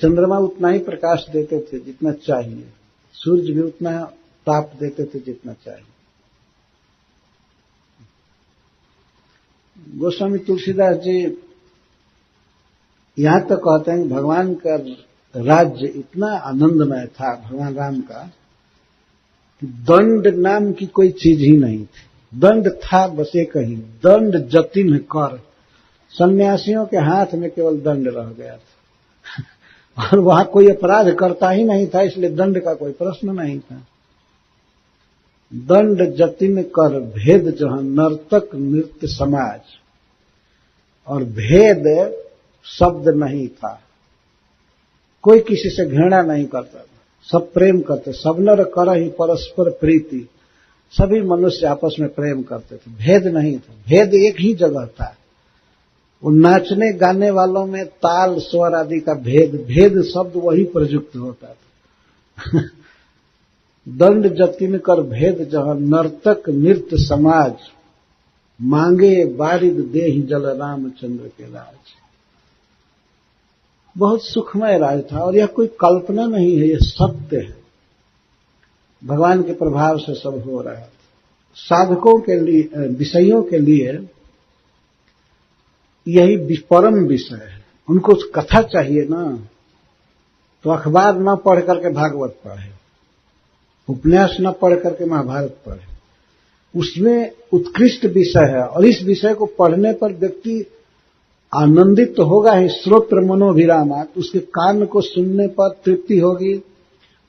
A: चंद्रमा उतना ही प्रकाश देते थे जितना चाहिए, सूर्य भी उतना ताप देते थे जितना चाहिए। गोस्वामी तुलसीदास जी यहां तक कहते हैं कि भगवान का राज्य इतना आनंदमय था, भगवान राम का, कि दंड नाम की कोई चीज ही नहीं थी। दंड था बस एक ही, दंड जतिन कर। सन्यासियों के हाथ में केवल दंड रह गया था और वहां कोई अपराध करता ही नहीं था, इसलिए दंड का कोई प्रश्न नहीं था। दंड जतिन कर भेद जहां नर्तक नृत्य समाज। और भेद शब्द नहीं था, कोई किसी से घृणा नहीं करता था। सब प्रेम करते, सब नर करहि परस्पर प्रीति, सभी मनुष्य आपस में प्रेम करते थे, भेद नहीं था। भेद एक ही जगह था, वो नाचने गाने वालों में ताल स्वर आदि का भेद, भेद शब्द वही प्रयुक्त होता था। दंड जतिन कर भेद जहाँ नर्तक नृत्य समाज, मांगे बारिद देहि जल रामचंद्र के राज। बहुत सुखमय राज था और यह कोई कल्पना नहीं है, यह सत्य है। भगवान के प्रभाव से सब हो रहा है। साधकों के लिए, विषयों के लिए यही परम विषय है। उनको कथा चाहिए ना, तो अखबार न पढ़ करके भागवत पढ़े, उपन्यास न पढ़ करके महाभारत पढ़े, उसमें उत्कृष्ट विषय है। और इस विषय को पढ़ने पर व्यक्ति आनंदित तो होगा ही, श्रोत्र मनोभिरामात्, उसके कान को सुनने पर तृप्ति होगी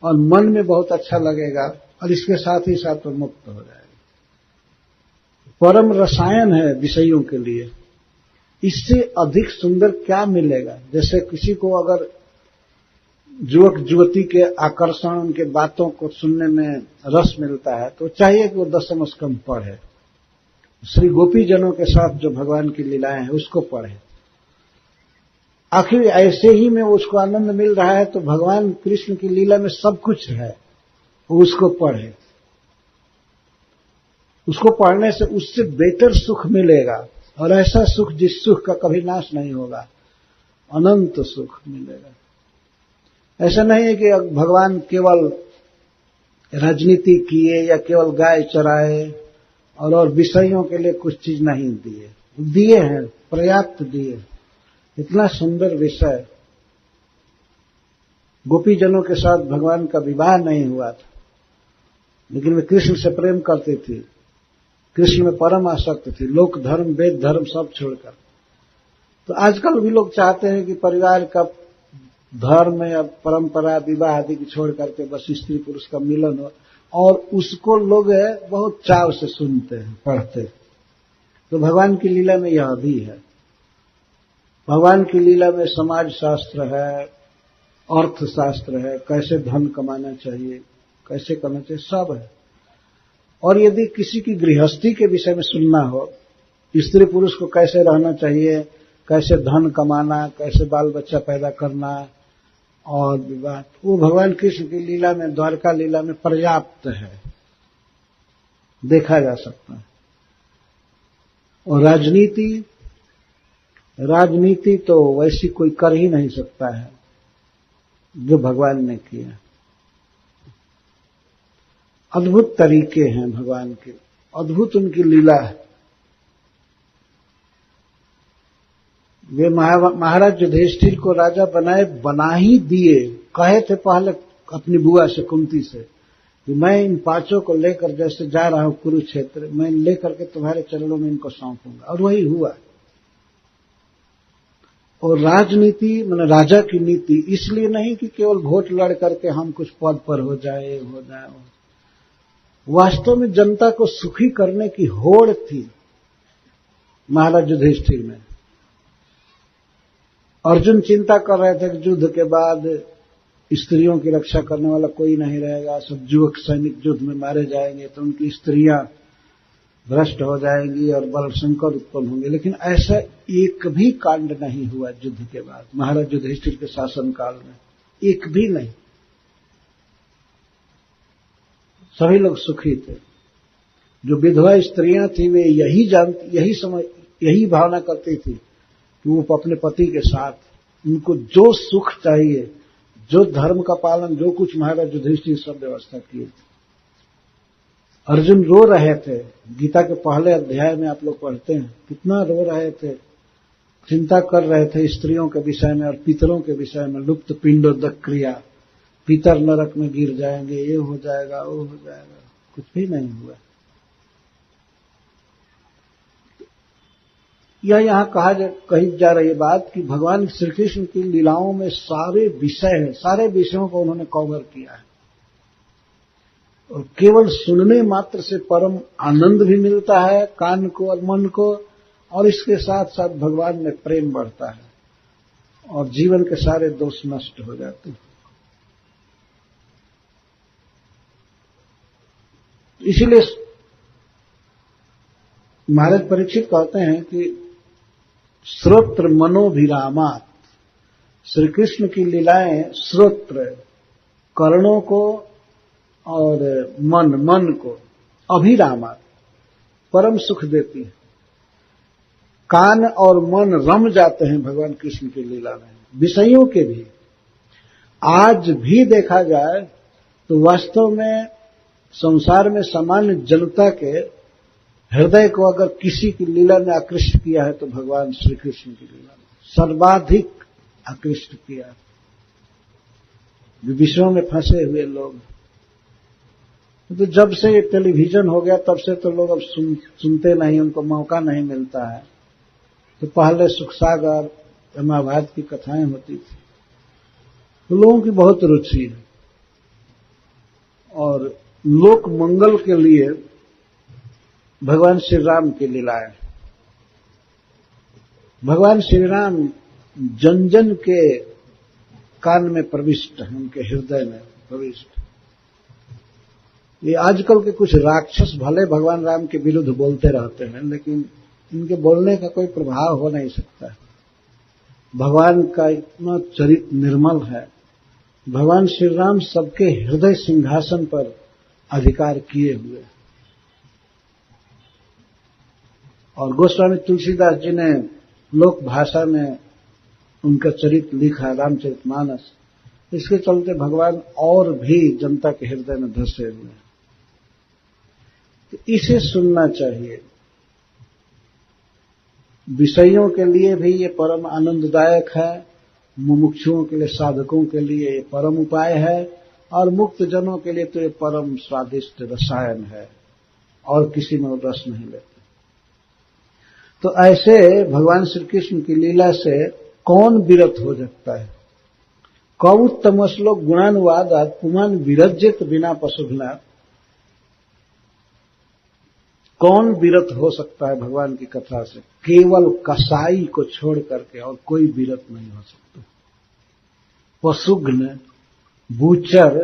A: और मन में बहुत अच्छा लगेगा, और इसके साथ ही साथ वो मुक्त हो जाएगा। परम रसायन है विषयों के लिए, इससे अधिक सुंदर क्या मिलेगा। जैसे किसी को अगर युवक युवती के आकर्षण, उनके बातों को सुनने में रस मिलता है, तो चाहिए कि वो 10 स्कंद पढ़े, श्री गोपी जनों के साथ जो भगवान की लीलाएं हैं उसको पढ़े। आखिर ऐसे ही में उसको आनंद मिल रहा है, तो भगवान कृष्ण की लीला में सब कुछ है, वो उसको पढ़े। उसको पढ़ने से उससे बेटर सुख मिलेगा, और ऐसा सुख जिस सुख का कभी नाश नहीं होगा, अनंत सुख मिलेगा। ऐसा नहीं है कि भगवान केवल राजनीति किए या केवल गाय चराए और विषयों के लिए कुछ चीज नहीं दिए, दिए हैं, पर्याप्त दिए। इतना सुंदर विषय। गोपी जनों के साथ भगवान का विवाह नहीं हुआ था, लेकिन वे कृष्ण से प्रेम करती थी, कृष्ण में परम आसक्त थी, लोक धर्म वेद धर्म सब छोड़कर। तो आजकल भी लोग चाहते हैं कि परिवार का धर्म या परंपरा विवाह आदि की छोड़ करके बस स्त्री पुरुष का मिलन हो, और उसको लोग बहुत चाव से सुनते हैं, पढ़ते हैं। तो भगवान की लीला में यह भी है। भगवान की लीला में समाज शास्त्र है, अर्थशास्त्र है, कैसे धन कमाना चाहिए, कैसे करना चाहिए, सब है। और यदि किसी की गृहस्थी के विषय में सुनना हो, स्त्री पुरुष को कैसे रहना चाहिए, कैसे धन कमाना, कैसे बाल बच्चा पैदा करना और विवाह, वो भगवान कृष्ण की लीला में, द्वारका लीला में पर्याप्त है, देखा जा सकता है। और राजनीति तो वैसी कोई कर ही नहीं सकता है जो भगवान ने किया। अद्भुत तरीके हैं भगवान के, अद्भुत उनकी लीला है। वे महाराज युधिष्ठिर को राजा बनाए, बना ही दिए। कहे थे पहले अपनी बुआ से, कुंती से, कि मैं इन 5 को लेकर जैसे जा रहा हूं कुरुक्षेत्र, मैं लेकर के तुम्हारे चरणों में इनको सौंपूंगा, और वही हुआ। और राजनीति माने राजा की नीति, इसलिए नहीं कि केवल वोट लड़ करके हम कुछ पद पर हो जाए। वास्तव में जनता को सुखी करने की होड़ थी महाराज युधिष्ठिर में। अर्जुन चिंता कर रहे थे कि युद्ध के बाद स्त्रियों की रक्षा करने वाला कोई नहीं रहेगा, सब युवक सैनिक युद्ध में मारे जाएंगे, तो उनकी स्त्रियां भ्रष्ट हो जाएंगी और बल संकट उत्पन्न होंगे। लेकिन ऐसा एक भी कांड नहीं हुआ युद्ध के बाद महाराज युधिष्ठिर के शासन काल में, एक भी नहीं। सभी लोग सुखी थे। जो विधवा स्त्रियां थी वे यही भावना करती थी कि वो अपने पति के साथ, उनको जो सुख चाहिए, जो धर्म का पालन, जो कुछ महाराज युधिष्ठिर सब व्यवस्था किए थे। अर्जुन रो रहे थे, गीता के पहले अध्याय में आप लोग पढ़ते हैं, कितना रो रहे थे, चिंता कर रहे थे स्त्रियों के विषय में और पितरों के विषय में। लुप्त पिंडोदक क्रिया, पितर नरक में गिर जाएंगे, ये हो जाएगा, वो हो जाएगा, कुछ भी नहीं हुआ। यह यहाँ कही जा रही बात कि भगवान श्री कृष्ण की लीलाओं में सारे विषय हैं, सारे विषयों को उन्होंने कवर किया है। और केवल सुनने मात्र से परम आनंद भी मिलता है कान को और मन को, और इसके साथ साथ भगवान में प्रेम बढ़ता है और जीवन के सारे दोष नष्ट हो जाते हैं। इसीलिए महाराज परीक्षित कहते हैं कि श्रोत्र मनोभिरामात, श्री कृष्ण की लीलाएं श्रोत्र कर्णों को और मन को अभिरामात परम सुख देती है। कान और मन रम जाते हैं भगवान कृष्ण की लीला में, विषयों के भी। आज भी देखा जाए तो वास्तव में संसार में सामान्य जनता के हृदय को अगर किसी की लीला ने आकृष्ट किया है तो भगवान श्री कृष्ण की लीला ने सर्वाधिक आकृष्ट किया है। विषयों में फंसे हुए लोग, तो जब से ये टेलीविजन हो गया तब से तो लोग अब सुनते नहीं, उनको मौका नहीं मिलता है। तो पहले सुखसागर महाभारत की कथाएं होती थी, तो लोगों की बहुत रुचि है। और लोक मंगल के लिए भगवान श्री राम की लीलाएं, भगवान श्री राम जन जन के कान में प्रविष्ट हैं, उनके हृदय में प्रविष्ट। ये आजकल के कुछ राक्षस भले भगवान राम के विरुद्ध बोलते रहते हैं, लेकिन इनके बोलने का कोई प्रभाव हो नहीं सकता। भगवान का इतना चरित्र निर्मल है। भगवान श्री राम सबके हृदय सिंहासन पर अधिकार किए हुए। और गोस्वामी तुलसीदास जी ने लोक भाषा में उनका चरित्र लिखा, रामचरितमानस। इसके चलते भगवान और भी जनता के हृदय में धसे हुए हैं। तो इसे सुनना चाहिए। विषयों के लिए भी ये परम आनंददायक है, मुमुक्षुओं के लिए, साधकों के लिए ये परम उपाय है, और मुक्त जनों के लिए तो ये परम स्वादिष्ट रसायन है, और किसी में रस नहीं लेते। तो ऐसे भगवान श्री कृष्ण की लीला से कौन विरत हो सकता है? कौत्तम श्लोक गुणानुवाद पुमान विरज्यत बिना पशुघ्ना। कौन विरत हो सकता है भगवान की कथा से? केवल कसाई को छोड़ करके और कोई विरत नहीं हो सकता। पशुघ्न, बूचर,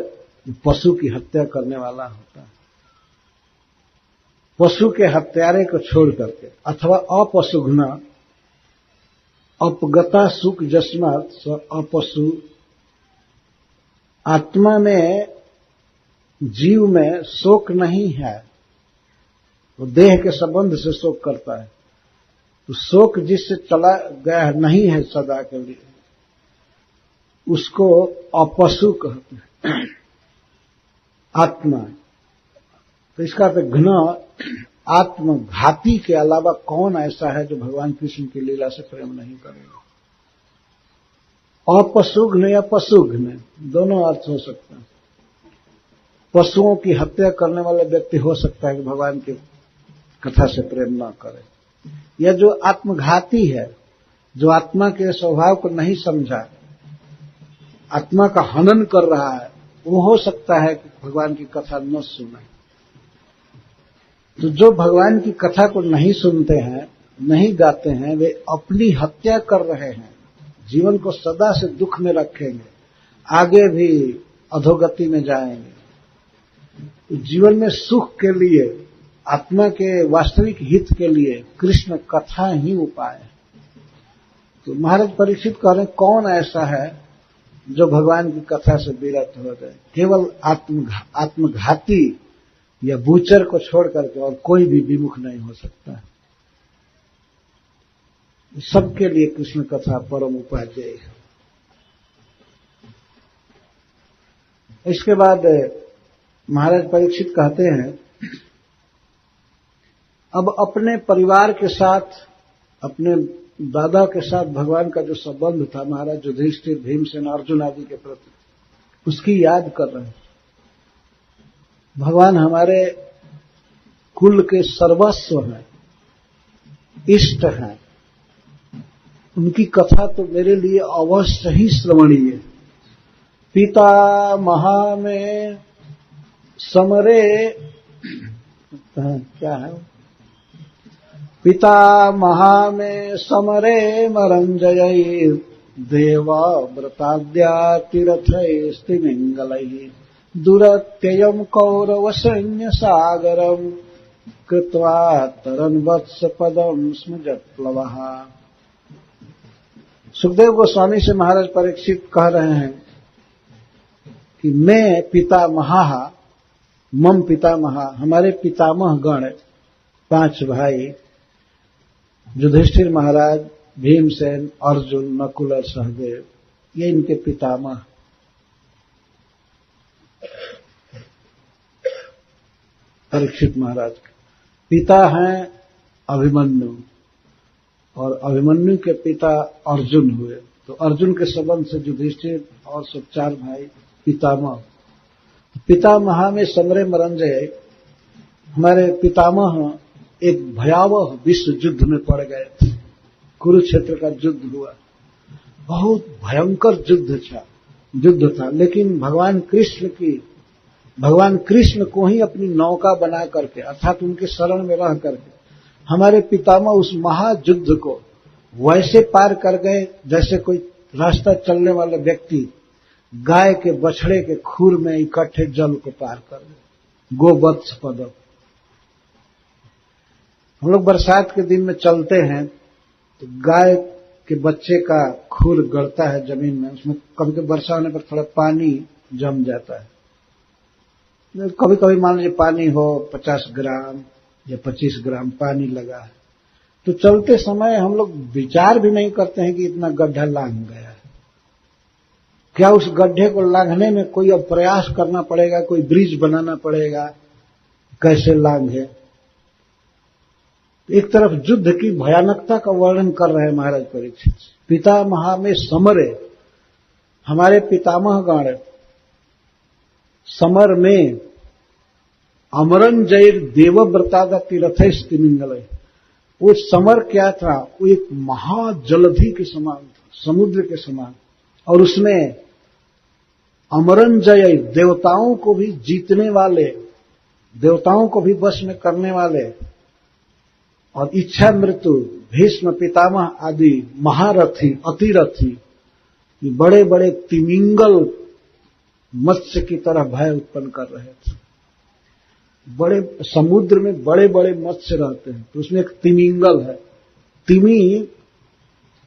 A: पशु की हत्या करने वाला होता है। पशु के हत्यारे को छोड़ करके, अथवा अपशुघ्न, अपगता सुख जस्मात् स अपशु। आत्मा में, जीव में शोक नहीं है, वो देह के संबंध से शोक करता है। तो शोक जिससे चला गया नहीं है सदा के लिए, उसको अपशु कहते हैं, आत्मा। तो इसका अर्थ घ्न, आत्मघाती के अलावा कौन ऐसा है जो भगवान कृष्ण की लीला से प्रेम नहीं करेगा? अपशुघ्न या पशुघ्न दोनों अर्थ हो सकते हैं। पशुओं की हत्या करने वाला व्यक्ति हो सकता है कि भगवान की कथा से प्रेम न करे, या जो आत्मघाती है, जो आत्मा के स्वभाव को नहीं समझा, आत्मा का हनन कर रहा है, वो हो सकता है कि भगवान की कथा न सुने। तो जो भगवान की कथा को नहीं सुनते हैं, नहीं गाते हैं, वे अपनी हत्या कर रहे हैं, जीवन को सदा से दुख में रखेंगे, आगे भी अधोगति में जाएंगे। जीवन में सुख के लिए, आत्मा के वास्तविक हित के लिए कृष्ण कथा ही उपाय है। तो महाराज परीक्षित कह रहे हैं, कौन ऐसा है जो भगवान की कथा से विरत हो जाए? केवल आत्मघाती या बूचर को छोड़ करके और कोई भी विमुख नहीं हो सकता है। सबके लिए कृष्ण कथा परम उपादेय है। इसके बाद महाराज परीक्षित कहते हैं, अब अपने परिवार के साथ, अपने दादा के साथ भगवान का जो संबंध था महाराज युधिष्ठिर, भीमसेन, अर्जुन आदि के प्रति, उसकी याद कर रहे हैं। भगवान हमारे कुल के सर्वस्व हैं, इष्ट हैं। उनकी कथा तो मेरे लिए अवश्य ही श्रवणीय है। पिता महा में समरे, क्या है? पिता महा में समरे मरंजय, देवा व्रताद्या तीर्थै स्तिमिंगलै, दुरत्ययम् कौरव सैन्य सागरम् कृत्वा तरन् वत्स पदम् स्म जत्प्लवः। सुखदेव गोस्वामी से महाराज परीक्षित कह रहे हैं कि मैं पितामहः, मम पितामह, हमारे पितामह गण 5 भाई युधिष्ठिर महाराज, भीमसेन, अर्जुन, नकुल और सहदेव, ये इनके पितामह। परीक्षित महाराज पिता हैं अभिमन्यु, और अभिमन्यु के पिता अर्जुन हुए, तो अर्जुन के संबंध से युधिष्ठिर और सब 4 भाई पितामह। पितामह में समरे मरंजय, हमारे पितामह एक भयावह विश्व युद्ध में पड़ गए थे। कुरुक्षेत्र का युद्ध हुआ, बहुत भयंकर युद्ध था, लेकिन भगवान कृष्ण को ही अपनी नौका बना करके, अर्थात उनके शरण में रह करके हमारे पितामह उस महायुद्ध को वैसे पार कर गए जैसे कोई रास्ता चलने वाला व्यक्ति गाय के बछड़े के खूर में इकट्ठे जल को पार कर गए। गोवत्स पदम। हम लोग बरसात के दिन में चलते हैं तो गाय के बच्चे का खूर गड़ता है जमीन में, उसमें कभी कभी वर्षा होने पर थोड़ा पानी जम जाता है। कभी कभी मान लीजिए पानी हो 50 ग्राम या 25 ग्राम पानी लगा है, तो चलते समय हम लोग विचार भी नहीं करते हैं कि इतना गड्ढा लांघ गया है। क्या उस गड्ढे को लांघने में कोई अब प्रयास करना पड़ेगा, कोई ब्रिज बनाना पड़ेगा, कैसे लांघे। एक तरफ युद्ध की भयानकता का वर्णन कर रहे हैं महाराज परीक्षित। पितामह में समरे, हमारे पितामह गण समर में अमरन जैर देवव्रतादा तीर्थस्तिमिंगल। वो समर क्या था, वो एक महाजलधि के समान था, समुद्र के समान, और उसमें अमरन जय, देवताओं को भी जीतने वाले, देवताओं को भी वश में करने वाले, और इच्छा मृत्यु, भीष्म, पितामह आदि महारथी, अतिरथी, बड़े बड़े तिमिंगल मत्स्य की तरह भय उत्पन्न कर रहे थे। बड़े समुद्र में बड़े बड़े मत्स्य रहते हैं, तो उसमें एक तिमिंगल है। तिमी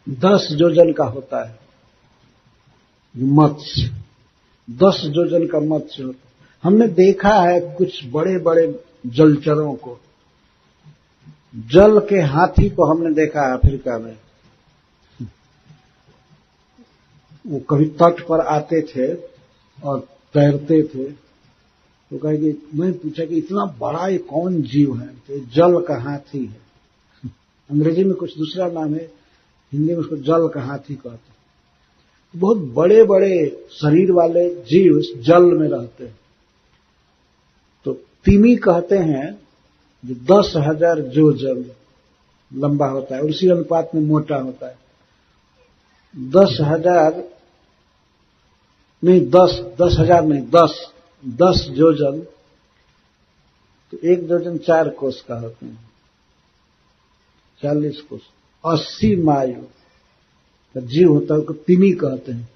A: 10 योजन का होता है मत्स्य, 10 योजन का मत्स्य होता है। हमने देखा है कुछ बड़े बड़े जलचरों को, जल के हाथी को हमने देखा है अफ्रीका में। वो कभी तट पर आते थे और तैरते थे, तो कहे कि मैं पूछा कि इतना बड़ा ये कौन जीव है, तो जल का हाथी है। अंग्रेजी में कुछ दूसरा नाम है, हिंदी में उसको जल का हाथी कहते हैं। बहुत बड़े बड़े शरीर वाले जीव जल में रहते हैं। तो तिमी कहते हैं जो 10,000 योजन लंबा होता है, और उसी अनुपात में मोटा होता है। 10,000 नहीं, 10,000 नहीं, 10 योजन, तो 1 योजन 4 कोस का होते हैं, 40 कोस, 80 माइल का जीव होता है, उसको तिमी कहते हैं।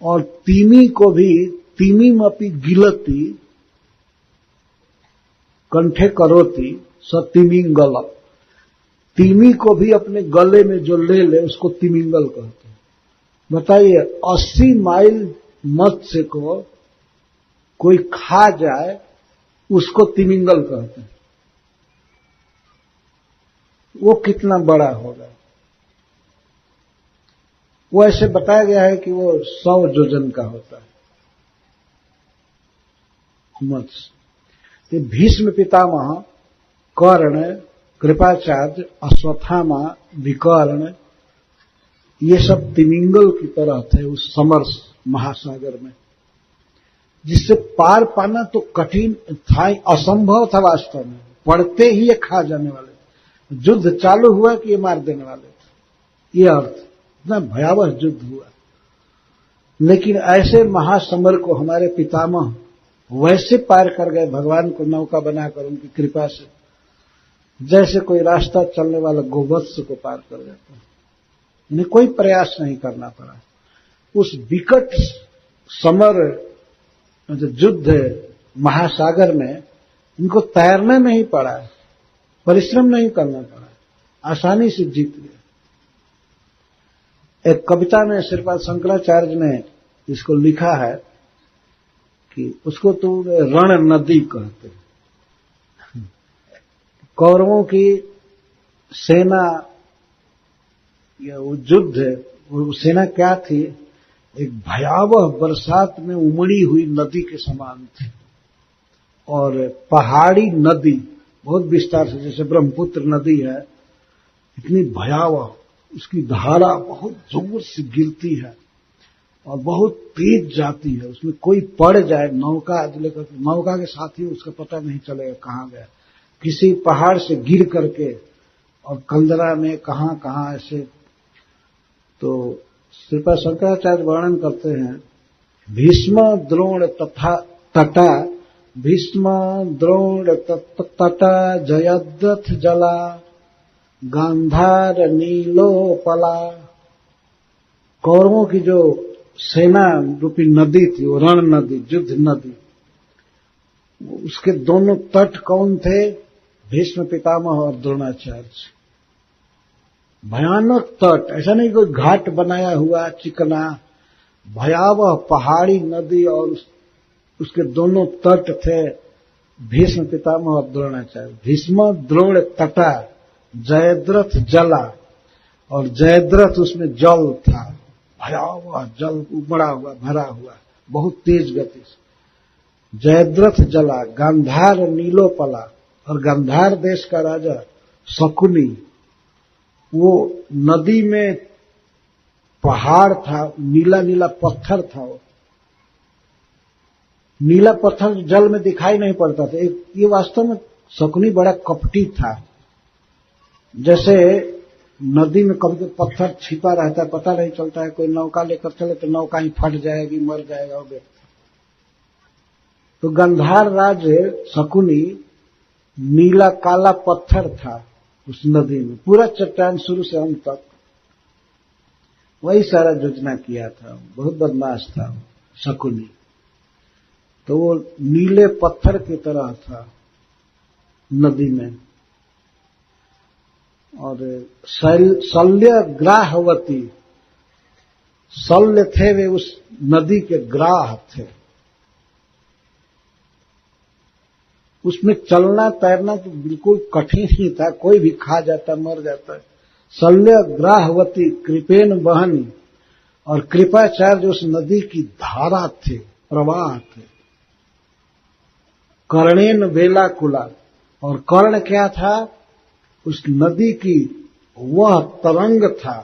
A: और तिमी को भी तिमीमपि गिलती कंठे करोती स तिमिंगल, तिमी को भी अपने गले में जो ले ले उसको तिमिंगल कहते हैं। बताइए, 80 माइल मत्स्य को कोई खा जाए उसको तिमिंगल कहते हैं। वो कितना बड़ा होगा। वो ऐसे बताया गया है कि वो 100 योजन का होता है मत्स्य। भीष्म पितामह, कर्ण, कृपाचार्य, अश्वत्थामा, विकर्ण, ये सब तिमिंगल की तरह थे उस समर महासागर में, जिससे पार पाना तो कठिन था, असंभव था वास्तव में। पड़ते ही ये खा जाने वाले थे। युद्ध चालू हुआ कि ये मार देने वाले थे, ये अर्थ। इतना भयावह युद्ध हुआ, लेकिन ऐसे महासमर को हमारे पितामह वैसे पार कर गए, भगवान को नौका बनाकर उनकी कृपा से, जैसे कोई रास्ता चलने वाला गोवत्स को पार कर जाता है। इन्हें कोई प्रयास नहीं करना पड़ा। उस विकट समर जो युद्ध महासागर में, इनको तैरने नहीं पड़ा, परिश्रम नहीं करना पड़ा, आसानी से जीत गए। एक कविता में श्रीपाद शंकराचार्य ने इसको लिखा है कि उसको तो रण नदी कहते हैं। कौरवों की सेना या वो युद्ध, वो सेना क्या थी, एक भयावह बरसात में उमड़ी हुई नदी के समान थी। और पहाड़ी नदी बहुत विस्तार से, जैसे ब्रह्मपुत्र नदी है, इतनी भयावह, उसकी धारा बहुत जोर से गिरती है और बहुत तेज जाती है। उसमें कोई पड़ जाए, नौका लेकर, नौका के साथ ही उसका पता नहीं चलेगा कहाँ गया, किसी पहाड़ से गिर करके, और कंदरा में कहाँ कहाँ ऐसे। तो श्रीपाद शंकराचार्य वर्णन करते हैं, भीष्म द्रोण तथा तटा, भीष्म द्रोण तटा जयद्रथ जला, गांधार नीलोपला। कौरवों की जो सेना रूपी नदी थी, वो रण नदी, युद्ध नदी, उसके दोनों तट कौन थे? भीष्म पितामह और द्रोणाचार्य। भयानक तट, ऐसा नहीं कोई घाट बनाया हुआ चिकना, भयावह पहाड़ी नदी, और उसके दोनों तट थे भीष्म पितामह और द्रोणाचार्य। भीष्म द्रोण तटा जयद्रथ जला, और जयद्रथ उसमें जल था, भयावह जल उमड़ा हुआ, भरा हुआ, बहुत तेज गति से। जयद्रथ जला, गांधार नीलोपला, और गांधार देश का राजा शकुनी, वो नदी में पहाड़ था, नीला नीला पत्थर था। वो नीला पत्थर जल में दिखाई नहीं पड़ता था। ये वास्तव में शकुनी बड़ा कपटी था। जैसे नदी में कभी पत्थर छिपा रहता है, पता नहीं चलता है, कोई नौका लेकर चले तो नौका ही फट जाएगी, मर जाएगा वो व्यक्ति। तो गंधार राज शकुनी नीला काला पत्थर था उस नदी में, पूरा चट्टान शुरू से अंत तक। वही सारा योजना किया था, बहुत बदमाश था शकुनी। तो वो नीले पत्थर की तरह था नदी में। और शल्य ग्राहवती, शल्य थे वे उस नदी के ग्राह थे। उसमें चलना तैरना तो बिल्कुल कठिन ही था, कोई भी खा जाता, मर जाता है। शल्य ग्राहवती कृपेन बहनी, और कृपाचार्य उस नदी की धारा थे, प्रवाह थे। कर्णेन वेलाकुला, और कर्ण क्या था? उस नदी की वह तरंग था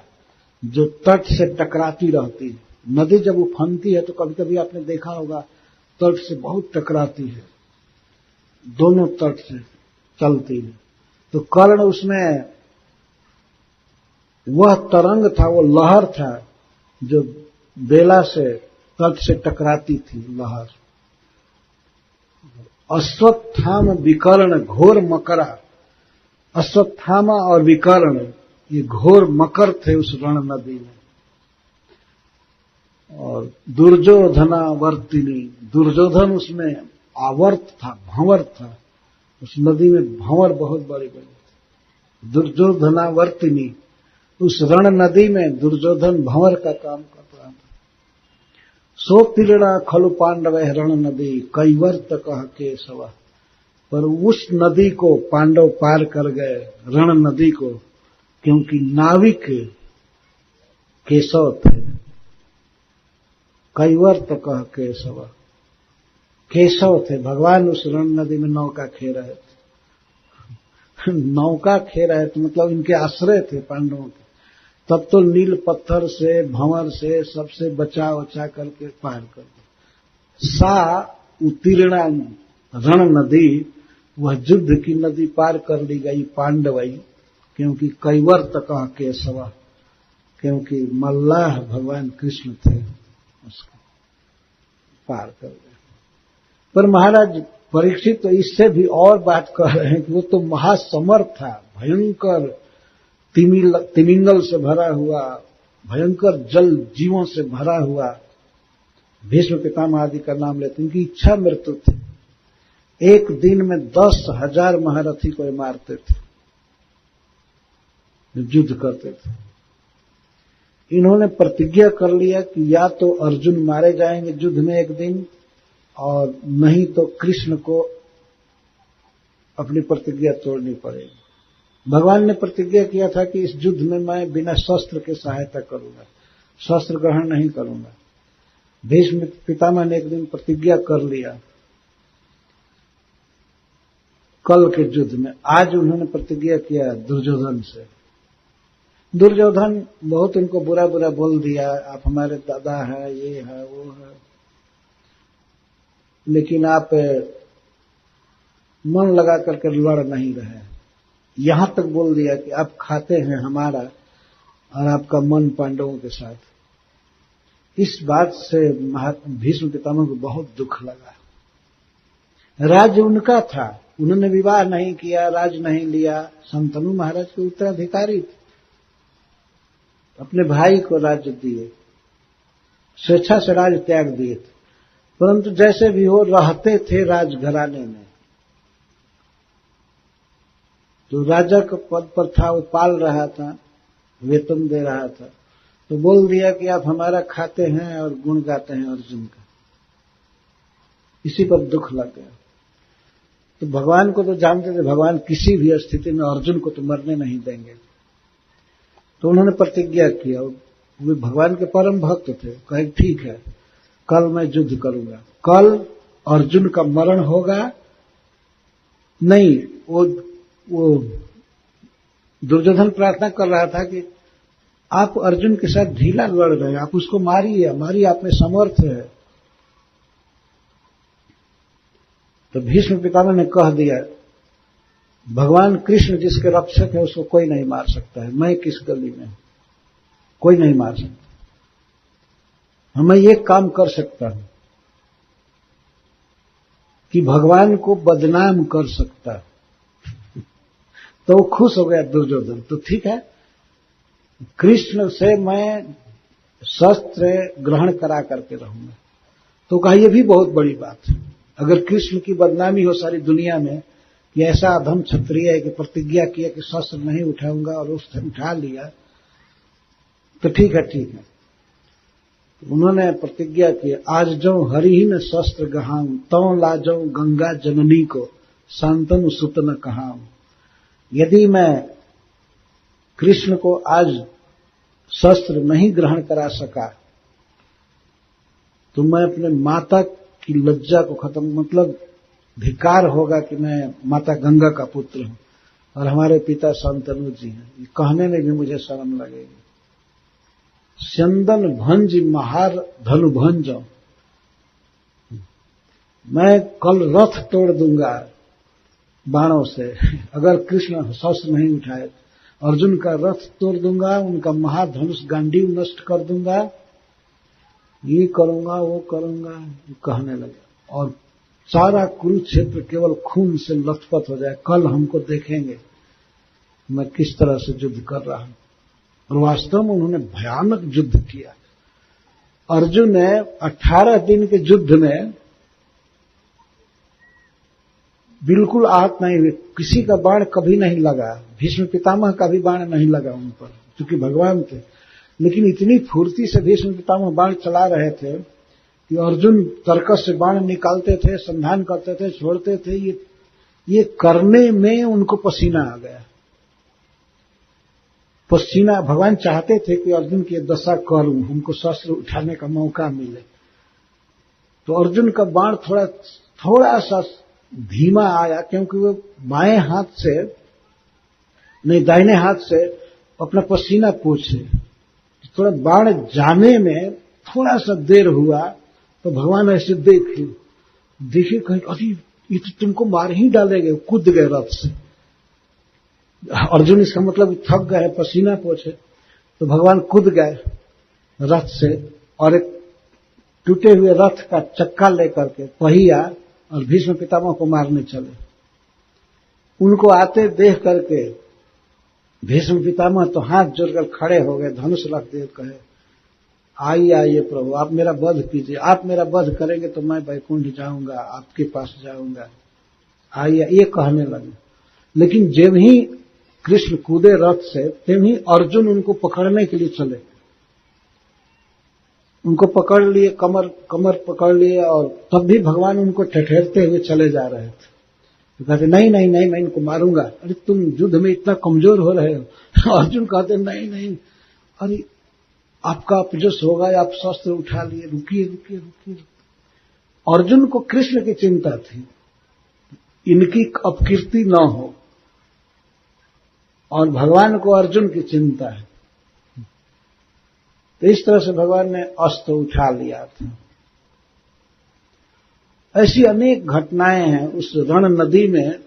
A: जो तट से टकराती रहती है। नदी जब उफनती है तो कभी कभी आपने देखा होगा, तट से बहुत टकराती है, दोनों तट से चलती है। तो कर्ण उसमें वह तरंग था, वो लहर था जो बेला से तट से टकराती थी लहर। अश्वत्थाम विकर्ण घोर मकरा, अश्वत्थामा और विकर्ण ये घोर मकर थे उस रण नदी में। और दुर्योधनावर्तिनी, दुर्योधन उसमें आवर्त था, भंवर था। उस नदी में भंवर बहुत बड़ी बड़ी थी। दुर्योधनावर्तिनी, उस रण नदी में दुर्योधन भंवर का काम कर रहा था। सो तीर्णा खलु पांडव रण नदी कैवर्त कह केशव, पर उस नदी को पांडव पार कर गए, रण नदी को, क्योंकि नाविक केशव थे। कैवर्त कह केशव, केशव थे, भगवान उस रण नदी में नौका खे रहे थे। नौका खे रहे थे मतलब इनके आश्रय थे पांडवों के। तब तो नील पत्थर से, भंवर से, सबसे बचा उचा करके पार कर गए। सा उत्तीर्णा रण नदी, वह युद्ध की नदी पार कर ली गई पांडवई, क्योंकि कैवर्त कह केशव, क्योंकि मल्लाह भगवान कृष्ण थे, उसको पार कर गए। पर महाराज परीक्षित तो इससे भी और बात कह रहे हैं कि वो तो महासमर था, भयंकर तिमिंगल से भरा हुआ, भयंकर जल जीवों से भरा हुआ, भीष्म पितामह आदि का नाम लेते, उनकी इच्छा मृत्यु थी। एक दिन में 10,000 महारथी को मारते थे, युद्ध करते थे। इन्होंने प्रतिज्ञा कर लिया कि या तो अर्जुन मारे जाएंगे युद्ध में एक दिन, और नहीं तो कृष्ण को अपनी प्रतिज्ञा तोड़नी पड़ेगी। भगवान ने प्रतिज्ञा किया था कि इस युद्ध में मैं बिना शस्त्र के सहायता करूंगा, शस्त्र ग्रहण नहीं करूंगा। भीष्म पितामह ने एक दिन प्रतिज्ञा कर लिया कल के युद्ध में। आज उन्होंने प्रतिज्ञा किया दुर्योधन से। दुर्योधन बहुत उनको बुरा बुरा बोल दिया, आप हमारे दादा है, ये है, वो है, लेकिन आप मन लगा करके लड़ नहीं रहे। यहां तक बोल दिया कि आप खाते हैं हमारा और आपका मन पांडवों के साथ। इस बात से भीष्म पितामह को बहुत दुख लगा। राज्य उनका था, उन्होंने विवाह नहीं किया, राज नहीं लिया, शंतनु महाराज के उत्तराधिकारी थे, अपने भाई को राज्य दिए, स्वेच्छा से राज त्याग दिए थे। परंतु जैसे भी हो रहते थे राजघराने में, तो राजा के पद पर था, वो पाल रहा था, वेतन दे रहा था, तो बोल दिया कि आप हमारा खाते हैं और गुण गाते हैं अर्जुन का। इसी पर दुख लग गया। तो भगवान को तो जानते थे, भगवान किसी भी स्थिति में अर्जुन को तो मरने नहीं देंगे। तो उन्होंने प्रतिज्ञा किया, वे भगवान के परम भक्त थे, कहे ठीक है कल मैं युद्ध करूंगा, कल अर्जुन का मरण होगा। नहीं, वो दुर्योधन प्रार्थना कर रहा था कि आप अर्जुन के साथ ढीला लड़ रहे हैं, आप उसको मारिए, हमारी आप में समर्थ है। तो भीष्म पितामह ने कह दिया, भगवान कृष्ण जिसके रक्षक है उसको कोई नहीं मार सकता है, मैं किस गली में, कोई नहीं मार सकता। मैं ये काम कर सकता हूं कि भगवान को बदनाम कर सकता। तो वो खुश हो गया दुर्योधन। तो ठीक है, कृष्ण से मैं शस्त्र ग्रहण करा करके रहूंगा। तो कहा यह भी बहुत बड़ी बात है, अगर कृष्ण की बदनामी हो सारी दुनिया में कि ऐसा अधम क्षत्रिय है कि प्रतिज्ञा किया कि शस्त्र नहीं उठाऊंगा और उसने उठा लिया, तो ठीक है ठीक है। उन्होंने प्रतिज्ञा की, आज जो हरि न शस्त्र गहाऊं, तौ लाजो गंगा जननी को शांतनु सुत न कहाऊं। यदि मैं कृष्ण को आज शस्त्र नहीं ग्रहण करा सका तो मैं अपने माता की लज्जा को खत्म, मतलब धिक्कार होगा कि मैं माता गंगा का पुत्र हूं और हमारे पिता शांतनु जी हैं, ये कहने में भी मुझे शर्म लगेगी। चंदन भंज महार धनु भंज, मैं कल रथ तोड़ दूंगा बाणों से, अगर कृष्ण शस्त्र नहीं उठाए। अर्जुन का रथ तोड़ दूंगा, उनका महाधनुष गांडीव नष्ट कर दूंगा, ये करूंगा वो करूंगा, कहने लगे। और सारा कुरुक्षेत्र केवल खून से लथपथ हो जाए, कल हमको देखेंगे मैं किस तरह से युद्ध कर रहा हूं। और वास्तव में उन्होंने भयानक युद्ध किया। अर्जुन ने 18 दिन के युद्ध में बिल्कुल आहत नहीं हुए, किसी का बाण कभी नहीं लगा, भीष्म पितामह का भी बाण नहीं लगा उन पर, क्योंकि भगवान थे। लेकिन इतनी फुर्ती से भीष्म पितामह बाण चला रहे थे कि अर्जुन तर्कस से बाण निकालते थे, संधान करते थे, छोड़ते थे। ये करने में उनको पसीना आ गया। पसीना, भगवान चाहते थे कि अर्जुन की दशा करूं, हमको शस्त्र उठाने का मौका मिले। तो अर्जुन का बाण थोड़ा सा धीमा आया, क्योंकि वो बाएं हाथ से नहीं दाहिने हाथ से अपना पसीना पोंछे। थोड़ा बाण जाने में थोड़ा सा देर हुआ तो भगवान ऐसे देखिए कहीं, अरे ये तो तुमको मार ही डालेंगे, कूद गए रथ से। अर्जुन इसका मतलब थक गए, पसीना पोंछे, तो भगवान कूद गए रथ से और एक टूटे हुए रथ का चक्का लेकर के पहिया और भीष्म पितामह को मारने चले। उनको आते देख करके भीष्म पितामह तो हाथ जोड़कर खड़े हो गए, धनुष रख दिए, कहे आइए आइए प्रभु, आप मेरा वध कीजिए, आप मेरा वध करेंगे तो मैं वैकुंठ जाऊंगा, आपके पास जाऊंगा, आइए, ये कहने लगे। लेकिन जब ही कृष्ण कूदे रथ से, तब ही अर्जुन उनको पकड़ने के लिए चले, उनको पकड़ लिए, कमर पकड़ लिए, और तब भी भगवान उनको ठठेरते हुए चले जा रहे थे। तो कहते नहीं नहीं नहीं, मैं इनको मारूंगा। अरे तुम युद्ध में इतना कमजोर हो रहे हो। अर्जुन कहते नहीं नहीं, अरे आपका अपजस होगा, आप शस्त्र उठा लिए, रुकिए रुकिए रुकिए। अर्जुन को कृष्ण की चिंता थी, इनकी अपकीर्ति न हो, और भगवान को अर्जुन की चिंता है। तो इस तरह से भगवान ने अस्त्र उठा लिया था। ऐसी अनेक घटनाएं हैं। उस रण नदी में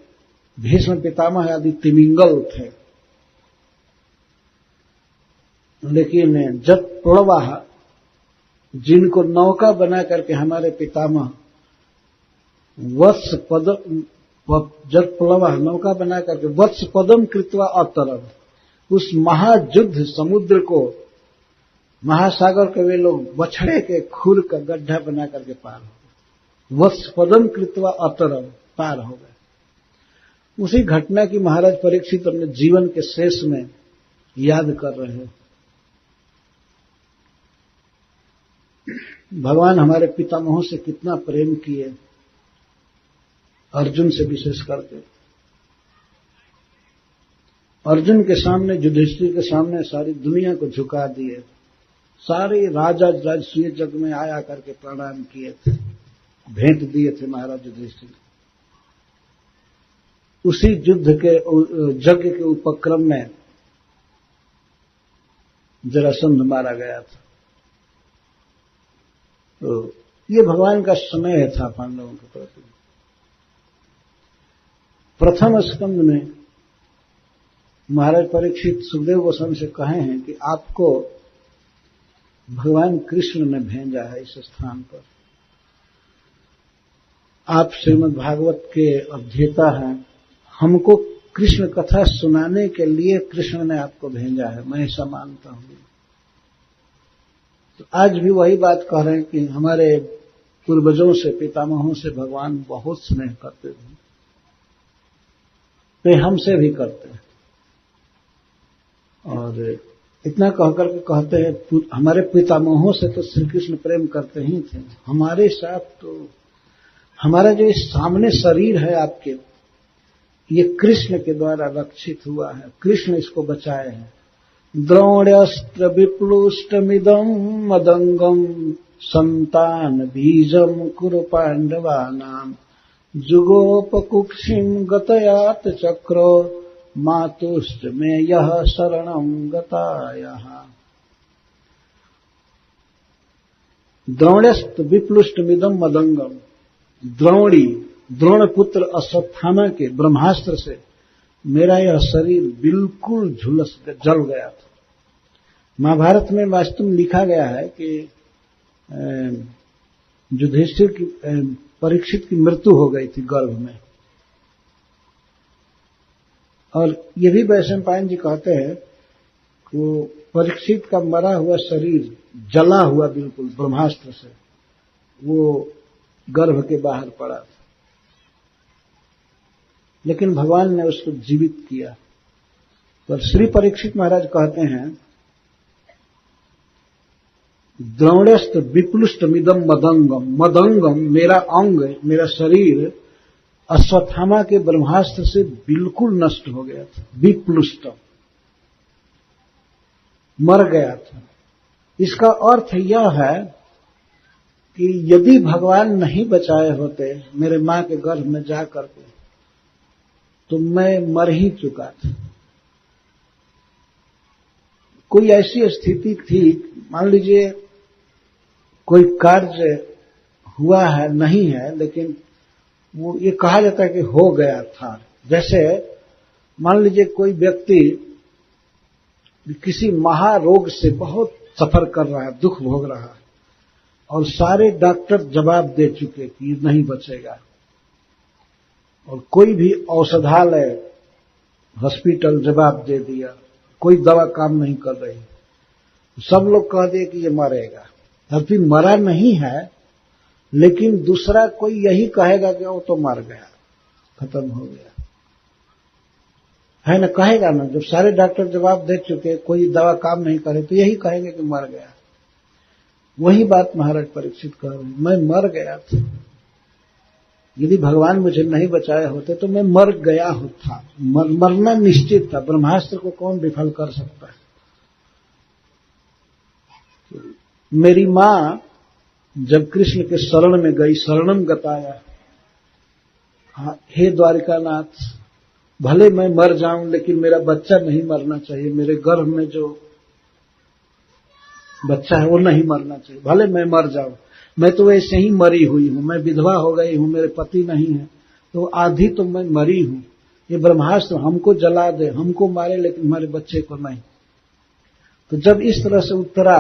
A: भीष्म पितामह आदि तिमिंगल थे, लेकिन जटप्लवाह, जिनको नौका बना करके हमारे पितामह वत्स पदम, जटप्लवाह नौका बना करके वत्स पदम कृत्वा अतरव, उस महायुद्ध समुद्र को, महासागर के वे लोग बछड़े के खुर का गड्ढा बना करके पार हो गए। वत्स पदम कृत्वा अतरव, पार हो गए। उसी घटना की महाराज परीक्षित अपने जीवन के शेष में याद कर रहे हैं। भगवान हमारे पितामहों से कितना प्रेम किए, अर्जुन से विशेष करके। अर्जुन के सामने, युधिष्ठिर के सामने सारी दुनिया को झुका दिए। सारे राजा राजसूय जग में आया करके प्रणाम किए थे, भेंट दिए थे महाराज युधिष्ठिर। उसी युद्ध के यज्ञ के उपक्रम में जरासंध मारा गया था। तो ये भगवान का स्नेह था पांडवों के प्रति। प्रथम स्कंद में महाराज परीक्षित सुखदेव गोस्वामी से कहे हैं कि आपको भगवान कृष्ण ने भेजा है इस स्थान पर। आप श्रीमद् भागवत के अध्येता हैं, हमको कृष्ण कथा सुनाने के लिए कृष्ण ने आपको भेजा है, मैं ऐसा मानता हूं। तो आज भी वही बात कह रहे हैं कि हमारे पूर्वजों से, पितामहों से भगवान बहुत स्नेह करते थे, वे हमसे भी करते हैं। और इतना कहकर के कहते हैं, हमारे पितामहों से तो श्री कृष्ण प्रेम करते ही थे, हमारे साथ तो हमारा जो इस सामने शरीर है आपके, ये कृष्ण के द्वारा रक्षित हुआ है, कृष्ण इसको बचाए हैं। द्रोण्यस्त्र विप्लुष्टमिदं मदंगम संतान बीजम कुरु पांडवानाम जुगोपकुक्षिम गतयात चक्रो मातुश्च में यह शरणं गतायः। द्रोण्यस्त्र विप्लुष्टमिदं मदंगम, द्रोण पुत्र अश्वत्थामा के ब्रह्मास्त्र से मेरा यह शरीर बिल्कुल झुलस जल गया था। महाभारत में वास्तव में लिखा गया है कि युधिष्ठिर की, परीक्षित की मृत्यु हो गई थी गर्भ में। और ये भी वैशंपायन जी कहते हैं कि वो परीक्षित का मरा हुआ शरीर जला हुआ बिल्कुल ब्रह्मास्त्र से, वो गर्भ के बाहर पड़ा था, लेकिन भगवान ने उसको जीवित किया। पर श्री परीक्षित महाराज कहते हैं, द्रोण्यस्त्र विप्लुष्टमिदं मदंगम, मदंगम मेरा अंग, मेरा शरीर अश्वत्थामा के ब्रह्मास्त्र से बिल्कुल नष्ट हो गया था, विप्लुष्ट, मर गया था। इसका अर्थ यह है कि यदि भगवान नहीं बचाए होते मेरे मां के गर्भ में जा करके, तो मैं मर ही चुका था। कोई ऐसी स्थिति थी, मान लीजिए कोई कार्य हुआ है, नहीं है, लेकिन वो ये कहा जाता है कि हो गया था। जैसे मान लीजिए कोई व्यक्ति किसी महारोग से बहुत सफर कर रहा है, दुख भोग रहा है, और सारे डॉक्टर जवाब दे चुके कि ये नहीं बचेगा, और कोई भी सब लोग कह दिए कि ये मरेगा, धरती मरा नहीं है, लेकिन दूसरा कोई यही कहेगा कि वो तो मर गया, खत्म हो गया, है ना, कहेगा ना। जब सारे डॉक्टर जवाब दे चुके, कोई दवा काम नहीं करे, तो यही कहेंगे कि मर गया। वही बात महाराज परीक्षित कह रहे हैं, मैं मर गया था, यदि भगवान मुझे नहीं बचाए होते तो मैं मर गया होता, मरना निश्चित था। ब्रह्मास्त्र को कौन विफल कर सकता है। मेरी मां जब कृष्ण के शरण में गई, शरणम गताया, हे द्वारिकानाथ, भले मैं मर जाऊं लेकिन मेरा बच्चा नहीं मरना चाहिए, मेरे गर्भ में जो बच्चा है वो नहीं मरना चाहिए, भले मैं मर जाऊं, मैं तो ऐसे ही मरी हुई हूं, मैं विधवा हो गई हूं, मेरे पति नहीं है, तो आधी तो मैं मरी हूं, ये ब्रह्मास्त्र हमको जला दे, हमको मारे, लेकिन हमारे बच्चे को नहीं। तो जब इस तरह से उत्तरा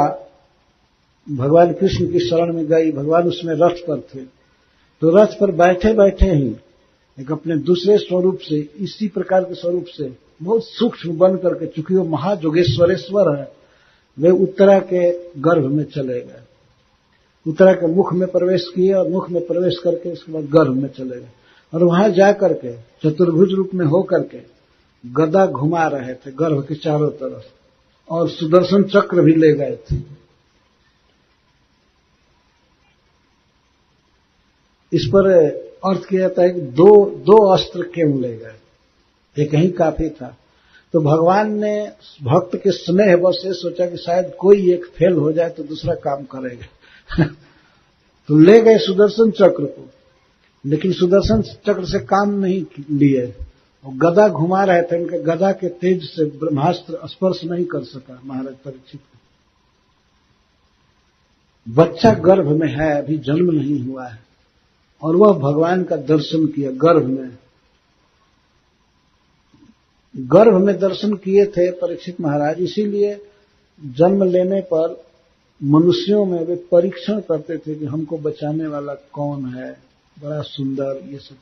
A: भगवान कृष्ण की शरण में गई, भगवान उसमें रथ पर थे, तो रथ पर बैठे बैठे ही एक अपने दूसरे स्वरूप से, इसी प्रकार के स्वरूप से बहुत सूक्ष्म बन करके, चूंकि वो महाजोगेश्वरेश्वर है, वे उत्तरा के गर्भ में चले गए, उत्तरा के मुख में प्रवेश किए और मुख में प्रवेश करके उसके बाद गर्भ में चले गए, और वहां जाकर के चतुर्भुज रूप में होकर के गदा घुमा रहे थे गर्भ के चारों तरफ, और सुदर्शन चक्र भी ले गए थे। इस पर अर्थ किया जाता है कि दो अस्त्र क्यों ले गए, एक ही काफी था। तो भगवान ने भक्त के स्नेह बस से सोचा कि शायद कोई एक फेल हो जाए तो दूसरा काम करेगा तो ले गए सुदर्शन चक्र को, लेकिन सुदर्शन चक्र से काम नहीं लिए, और गदा घुमा रहे थे, उनके गदा के तेज से ब्रह्मास्त्र स्पर्श नहीं कर सका महाराज परीक्षित को। बच्चा गर्भ में है, अभी जन्म नहीं हुआ है, और वह भगवान का दर्शन किया गर्भ में। गर्भ में दर्शन किए थे परीक्षित महाराज, इसीलिए जन्म लेने पर मनुष्यों में वे परीक्षण करते थे कि हमको बचाने वाला कौन है, बड़ा सुंदर, ये सब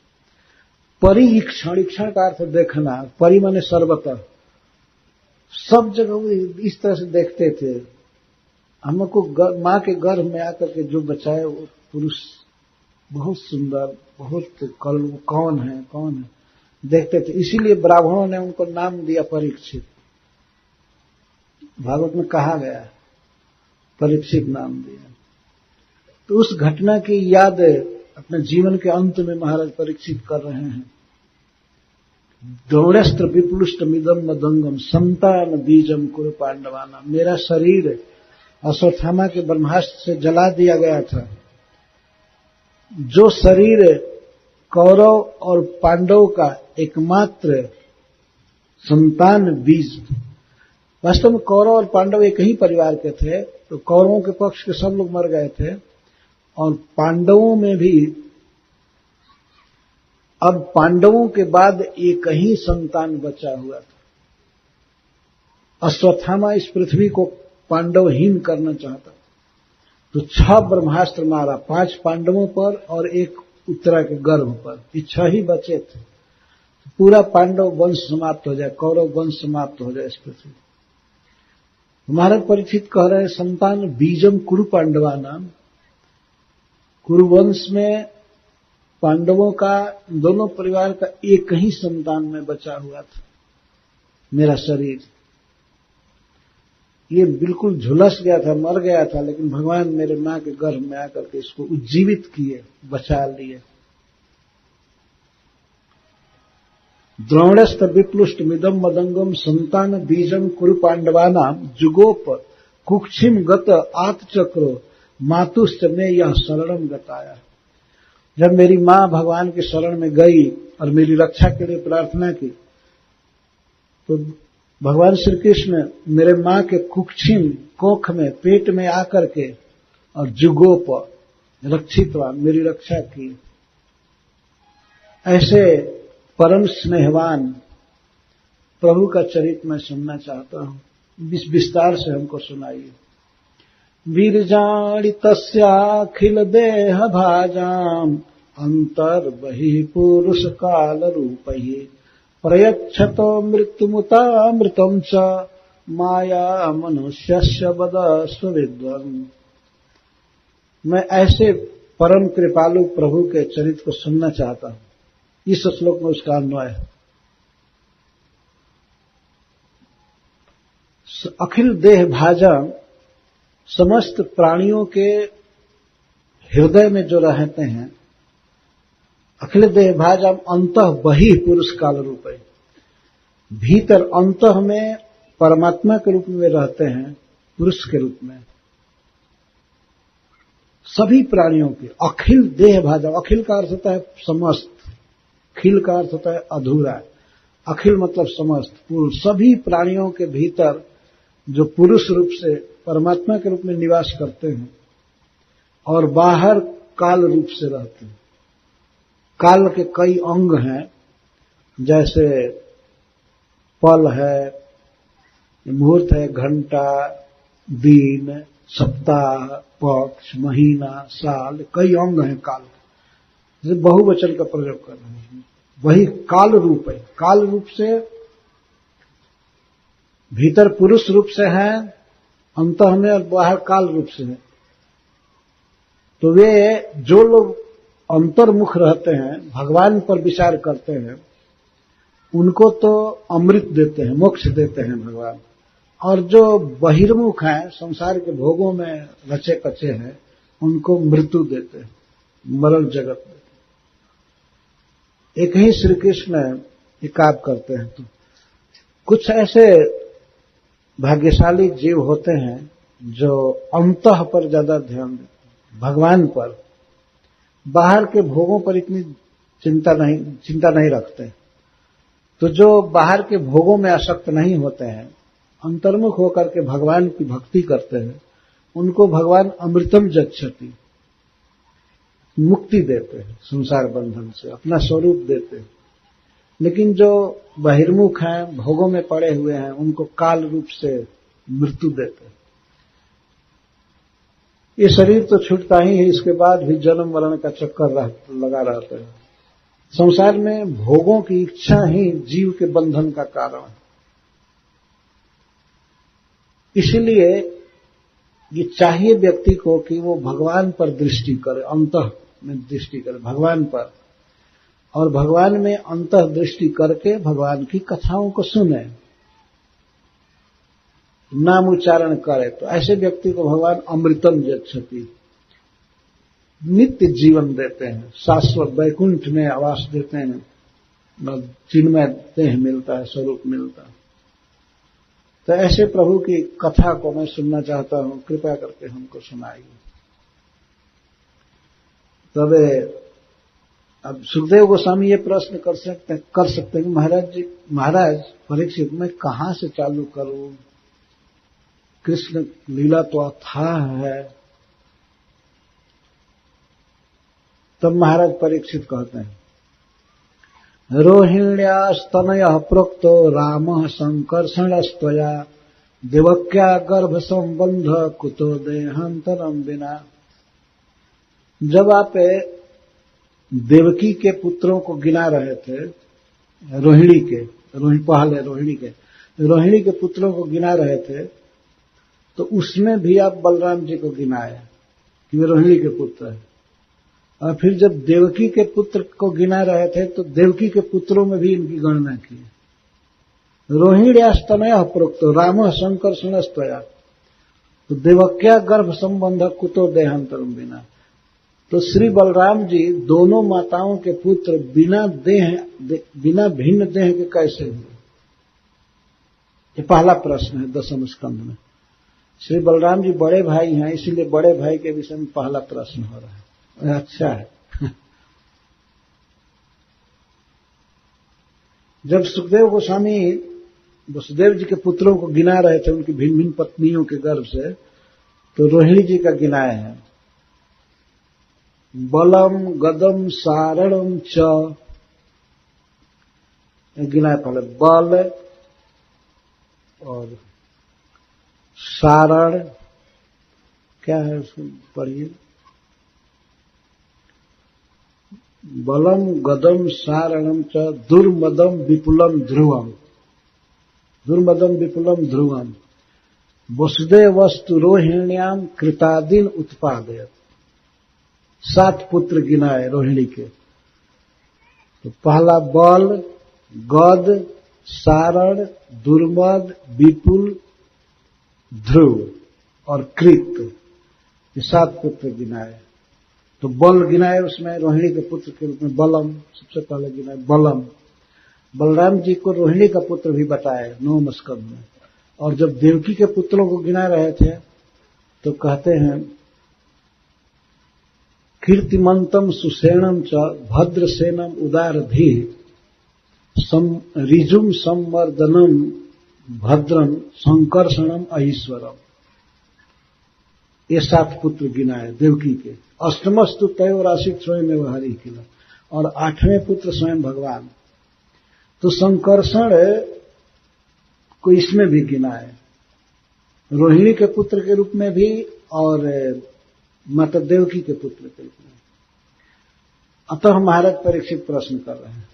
A: परीक्षण, इक्षण का अर्थ देखना, परि माने सर्वतः, सब जगह इस तरह से देखते थे। हमको मां के गर्भ में आकर के जो बचाए वो पुरुष बहुत सुंदर, बहुत कौन है देखते थे, इसीलिए ब्राह्मणों ने उनको नाम दिया परीक्षित। भागवत में कहा गया है परीक्षित नाम दिया। तो उस घटना की याद अपने जीवन के अंत में महाराज परीक्षित कर रहे हैं। द्रोणस्त्र विप्लुष्टमिदम मदंगम संतान बीजम कुरु पांडवाना, मेरा शरीर अश्वत्थामा के ब्रह्मास्त्र से जला दिया गया था। जो शरीर कौरव और पांडव का एकमात्र संतान बीज, वास्तव में कौरव और पांडव एक ही परिवार के थे, तो कौरवों के पक्ष के सब लोग मर गए थे, और पांडवों में भी अब पांडवों के बाद एक ही संतान बचा हुआ था। अश्वत्थामा इस पृथ्वी को पांडवहीन करना चाहता, तो 6 ब्रह्मास्त्र मारा, 5 पांडवों पर और 1 उत्तरा के गर्भ पर, ये 6 ही बचे थे। पूरा पांडव वंश समाप्त हो जाए, कौरव वंश समाप्त हो जाए इस पृथ्वी। महाराज परीक्षित कह रहे हैं संतान बीजम कुरु पांडवा नाम, कुरुवंश में पांडवों का, दोनों परिवार का एक ही संतान में बचा हुआ था मेरा शरीर। ये बिल्कुल झुलस गया था, मर गया था, लेकिन भगवान मेरे मां के गर्भ में आकर के इसको उज्जीवित किए, बचा लिए। द्रोणस्थ विप्लुष्ट मिदम मदंगम संतान बीजम कुरु पांडवानाम जुगोप कुक्षिम गत आत्चक्रो मातुश्च में यह शरणम गताया। जब मेरी मां भगवान के शरण में गई और मेरी रक्षा के लिए प्रार्थना की, तो भगवान श्री कृष्ण मेरे मां के कुक्षिम कोख में, पेट में आकर के और जुगोप रक्षितवान, मेरी रक्षा की। ऐसे परम स्नेहवान प्रभु का चरित्र मैं सुनना चाहता हूं, विस्तार से हमको सुनाइए। वीरजाड़ितस्याखिल देह भाजाम अंतर बहि पुरुष काल रूपहि प्रयच्छतो मृत्युमुतामृतम च माया मनुष्यस्य वद स्वविद्वन्। मैं ऐसे परम कृपालु प्रभु के चरित्र को सुनना चाहता हूं। इस श्लोक में उसका अन्वय है। अखिल देह भाजन, समस्त प्राणियों के हृदय में जो रहते हैं, अखिल देह भाजम अंतः बहिः पुरुष काल रूप है। भीतर अंतः में परमात्मा के रूप में रहते हैं, पुरुष के रूप में। सभी प्राणियों के अखिल देह भाजम, अखिल का अर्थ होता है समस्त, खिल का अर्थ होता है अधूरा, अखिल मतलब समस्त, पूर्ण। सभी प्राणियों के भीतर जो पुरुष रूप से परमात्मा के रूप में निवास करते हैं और बाहर काल रूप से रहते हैं। काल के कई अंग हैं, जैसे पल है, मुहूर्त है, घंटा, दिन, सप्ताह, पक्ष, महीना, साल, कई अंग हैं काल के। जैसे बहुवचन का प्रयोग कर रहे हैं, वही काल रूप है। काल रूप से भीतर पुरुष रूप से है अंतः में और बाहर काल रूप से है। तो वे जो लोग अंतर्मुख रहते हैं, भगवान पर विचार करते हैं, उनको तो अमृत देते हैं, मोक्ष देते हैं भगवान। और जो बहिर्मुख हैं, संसार के भोगों में रचे कचे हैं, उनको मृत्यु देते हैं, मरण जगत देते हैं। एक ही श्री कृष्ण एक काम करते हैं। तो कुछ ऐसे भाग्यशाली जीव होते हैं जो अंतः पर ज्यादा ध्यान देते हैं, भगवान पर, बाहर के भोगों पर इतनी चिंता नहीं रखते। तो जो बाहर के भोगों में आसक्त नहीं होते हैं, अंतर्मुख होकर के भगवान की भक्ति करते हैं, उनको भगवान अमृतम जच्छति, मुक्ति देते हैं संसार बंधन से, अपना स्वरूप देते हैं। लेकिन जो बहिर्मुख हैं, भोगों में पड़े हुए हैं, उनको काल रूप से मृत्यु देते हैं। ये शरीर तो छूटता ही है, इसके बाद भी जन्म मरण का चक्कर लगा रहता है। संसार में भोगों की इच्छा ही जीव के बंधन का कारण है। इसलिए ये चाहिए व्यक्ति को कि वो भगवान पर दृष्टि करे, अंतः में दृष्टि करे भगवान पर, और भगवान में अंतः दृष्टि करके भगवान की कथाओं को सुने, नाम उच्चारण करे। तो ऐसे व्यक्ति को भगवान अमृतम जच्छति, नित्य जीवन देते हैं, शाश्वत वैकुंठ में आवास देते हैं, चिन्मय देह मिलता है, स्वरूप मिलता है। तो ऐसे प्रभु की कथा को मैं सुनना चाहता हूं, कृपया करके हमको सुनाइए। तब अब सुखदेव गोस्वामी ये प्रश्न कर सकते हैं कि महाराज परीक्षित, मैं कहां से चालू करूं? कृष्ण लीला तो अथाह है। तब महाराज परीक्षित कहते हैं, रोहिण्यास्तनयः प्रोक्तो रामः संकर्षणस्त्वया देवक्या गर्भ संबंध कुतो देहांतरम विना। जब आप देवकी के पुत्रों को गिना रहे थे, रोहिणी के पुत्रों को गिना रहे थे, तो उसमें भी आप बलराम जी को गिनाए कि वे रोहिणी के पुत्र हैं। और फिर जब देवकी के पुत्र को गिना रहे थे, तो देवकी के पुत्रों में भी इनकी गणना की। रोहिण्यास्तनयः प्रोक्तो रामः संकर्षणस्त्वया, तो देवक्या गर्भ संबंध कुतो देहांतरम विना। तो श्री बलराम जी दोनों माताओं के पुत्र बिना भिन्न देह के कैसे हुए? ये पहला प्रश्न है 10वें स्कंध में। श्री बलराम जी बड़े भाई हैं, इसीलिए बड़े भाई के विषय में पहला प्रश्न हो रहा है। अच्छा है। जब सुखदेव गोस्वामी वसुदेव जी के पुत्रों को गिना रहे थे उनकी भिन्न भिन्न पत्नियों के गर्भ से, तो रोहिणी जी का गिनाया है, बलम गदम सारणम च, गिनाया पहले बल और सारण, क्या है उसको पढ़िए, बलम गदम सारणम च दुर्मदम विपुलम ध्रुवम। दुर्मदम विपुलम ध्रुवम वसुदेवस्तु रोहिण्याम कृतादीन उत्पादयत। 7 पुत्र गिनाए रोहिणी के। तो पहला बल, गद, सारण, दुर्मद, विपुल, ध्रुव और कृत, ये 7 पुत्र गिनाए। तो बल गिनाए, उसमें रोहिणी के पुत्र के रूप में बलम सबसे पहले गिनाए। बलम, बलराम जी को रोहिणी का पुत्र भी बताया 9 स्कंद में। और जब देवकी के पुत्रों को गिना रहे थे तो कहते हैं कीर्तिमंतम सुसेनम च भद्रसेनम उदारधी ऋजुम संवर्धनम भद्रम संकर्षणम अहीश्वरम। ये 7 पुत्र गिनाए देवकी के। अष्टमस्तु तयोराशिक स्वयं व्यवहारी किला, और 8वें पुत्र स्वयं भगवान। तो संकर्षण को इसमें भी गिनाए, रोहिणी के पुत्र के रूप में भी और माता देवकी के पुत्र के रूप में। अतः महाराज परीक्षित प्रश्न कर रहे हैं,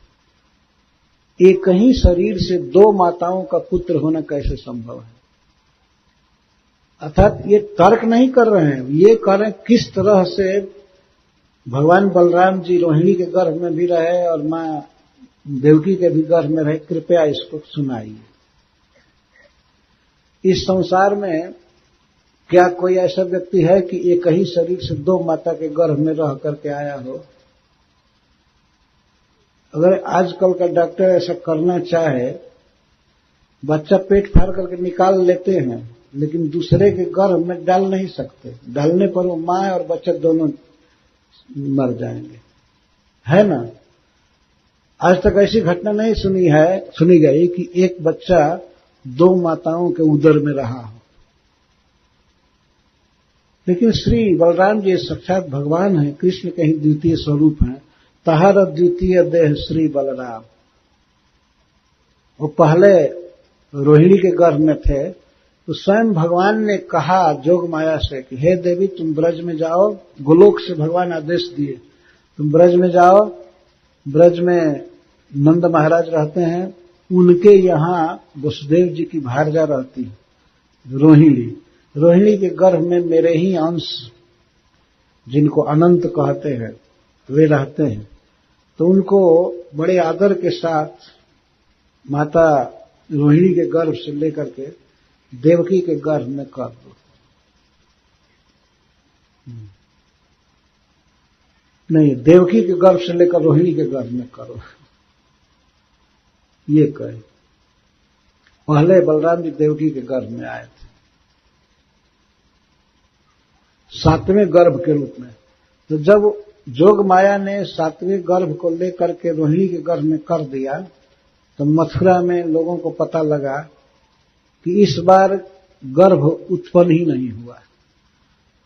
A: एक ही शरीर से 2 माताओं का पुत्र होना कैसे संभव है? अर्थात ये तर्क नहीं कर रहे हैं, ये कह रहे हैं किस तरह से भगवान बलराम जी रोहिणी के गर्भ में भी रहे और मां देवकी के भी गर्भ में रहे, कृपया इसको सुनाइए। इस संसार में क्या कोई ऐसा व्यक्ति है कि एक ही शरीर से 2 माता के गर्भ में रह करके आया हो? अगर आजकल का डॉक्टर ऐसा करना चाहे, बच्चा पेट फाड़ करके निकाल लेते हैं, लेकिन दूसरे के गर्भ में डाल नहीं सकते। डालने पर वो मां और बच्चा दोनों मर जाएंगे, है ना? आज तक ऐसी घटना नहीं सुनी गई कि एक बच्चा 2 माताओं के उदर में रहा हो। लेकिन श्री बलराम जी साक्षात भगवान हैं, कृष्ण के ही द्वितीय स्वरूप हैं। तहार द्वितीय देह श्री बलराम। वो पहले रोहिणी के गर्भ में थे, तो स्वयं भगवान ने कहा जोग माया से कि हे देवी, तुम ब्रज में जाओ। गोलोक से भगवान आदेश दिए, तुम ब्रज में जाओ। ब्रज में नंद महाराज रहते हैं, उनके यहाँ वसुदेव जी की भार्या रहती है रोहिणी। रोहिणी के गर्भ में मेरे ही अंश, जिनको अनंत कहते हैं, वे रहते हैं। तो उनको बड़े आदर के साथ माता रोहिणी के गर्भ से लेकर के देवकी के गर्भ में कर दो। नहीं, देवकी के गर्भ से लेकर रोहिणी के गर्भ में करो, ये कहे। पहले बलराम जी देवकी के गर्भ में आए थे 7वें गर्भ के रूप में। तो जब जोग माया ने 7वें गर्भ को लेकर के रोहिणी के गर्भ में कर दिया, तो मथुरा में लोगों को पता लगा कि इस बार गर्भ उत्पन्न ही नहीं हुआ।